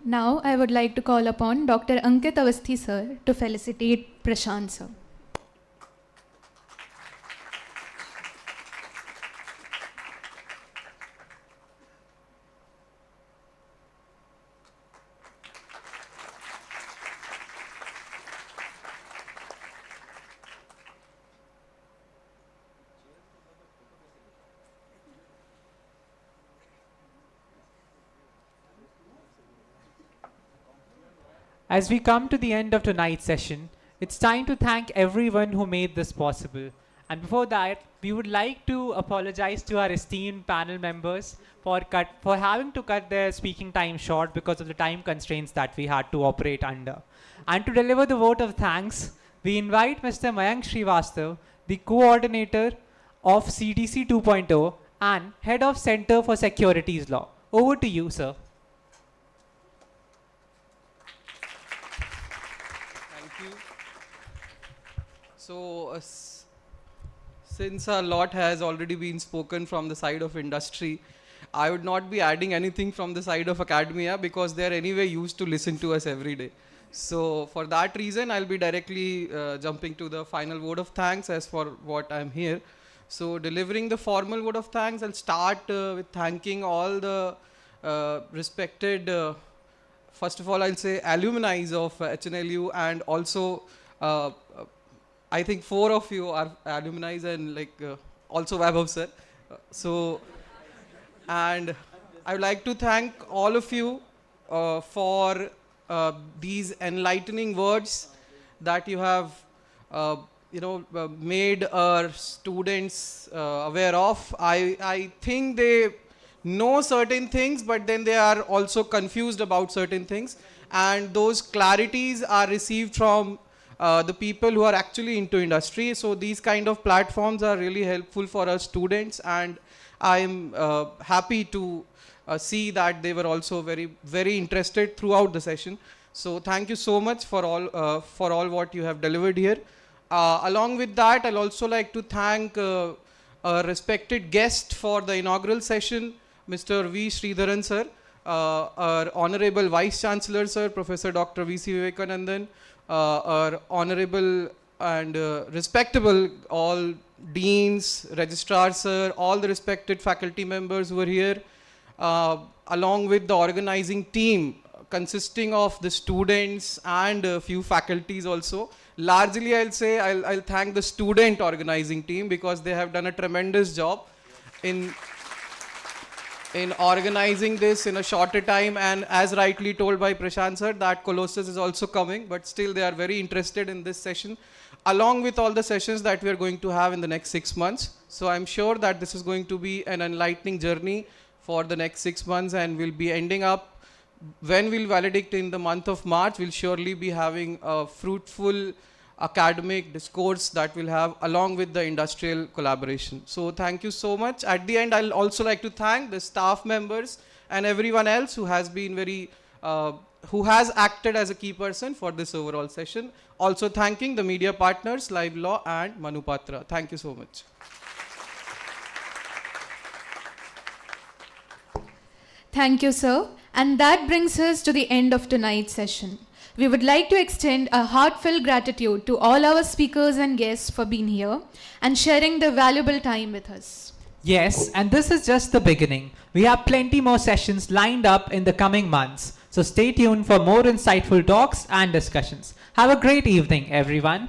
Now I would like to call upon Dr. Ankit Avasthi sir to felicitate Prashant sir. As we come to the end of tonight's session, it's time to thank everyone who made this possible. And before that, we would like to apologize to our esteemed panel members for having to cut their speaking time short because of the time constraints that we had to operate under. And to deliver the vote of thanks, we invite Mr. Mayank Srivastav, the coordinator of CDC 2.0 and head of Center for Securities Law. Over to you, sir. So, since a lot has already been spoken from the side of industry, I would not be adding anything from the side of academia because they are anyway used to listen to us every day. So, for that reason, I'll be directly jumping to the final vote of thanks as for what I'm here. So, delivering the formal vote of thanks, I'll start with thanking all the respected, first of all, I'll say alumni of HNLU, and also I think 4 of you are alumni, and also Vaibhav sir. And I would like to thank all of you for these enlightening words that you have, made our students aware of. I think they know certain things, but then they are also confused about certain things, and those clarities are received from the people who are actually into industry. So these kind of platforms are really helpful for us students, and I'm happy to see that they were also very, very interested throughout the session. So thank you so much for all what you have delivered here. Along with that, I'll also like to thank a respected guest for the inaugural session, Mr. V. Sridharan sir, our Honorable Vice Chancellor sir, Professor Dr. V.C. Vivekanandan, our honorable and respectable all deans, registrars sir, all the respected faculty members who are here, along with the organizing team consisting of the students and a few faculties also. Largely, I'll say I'll thank the student organizing team because they have done a tremendous job in organizing this in a shorter time, and as rightly told by Prashant sir, that Colossus is also coming, but still they are very interested in this session, along with all the sessions that we are going to have in the next 6 months. So I'm sure that this is going to be an enlightening journey for the next 6 months, and we'll be ending up, when we'll validate in the month of March, we'll surely be having a fruitful academic discourse that we'll have along with the industrial collaboration. So thank you so much. At the end, I'll also like to thank the staff members and everyone else who has been who has acted as a key person for this overall session. Also thanking the media partners, Live Law and Manu Patra. Thank you so much. Thank you, sir. And that brings us to the end of tonight's session. We would like to extend a heartfelt gratitude to all our speakers and guests for being here and sharing their valuable time with us. Yes, and this is just the beginning. We have plenty more sessions lined up in the coming months. So stay tuned for more insightful talks and discussions. Have a great evening, everyone.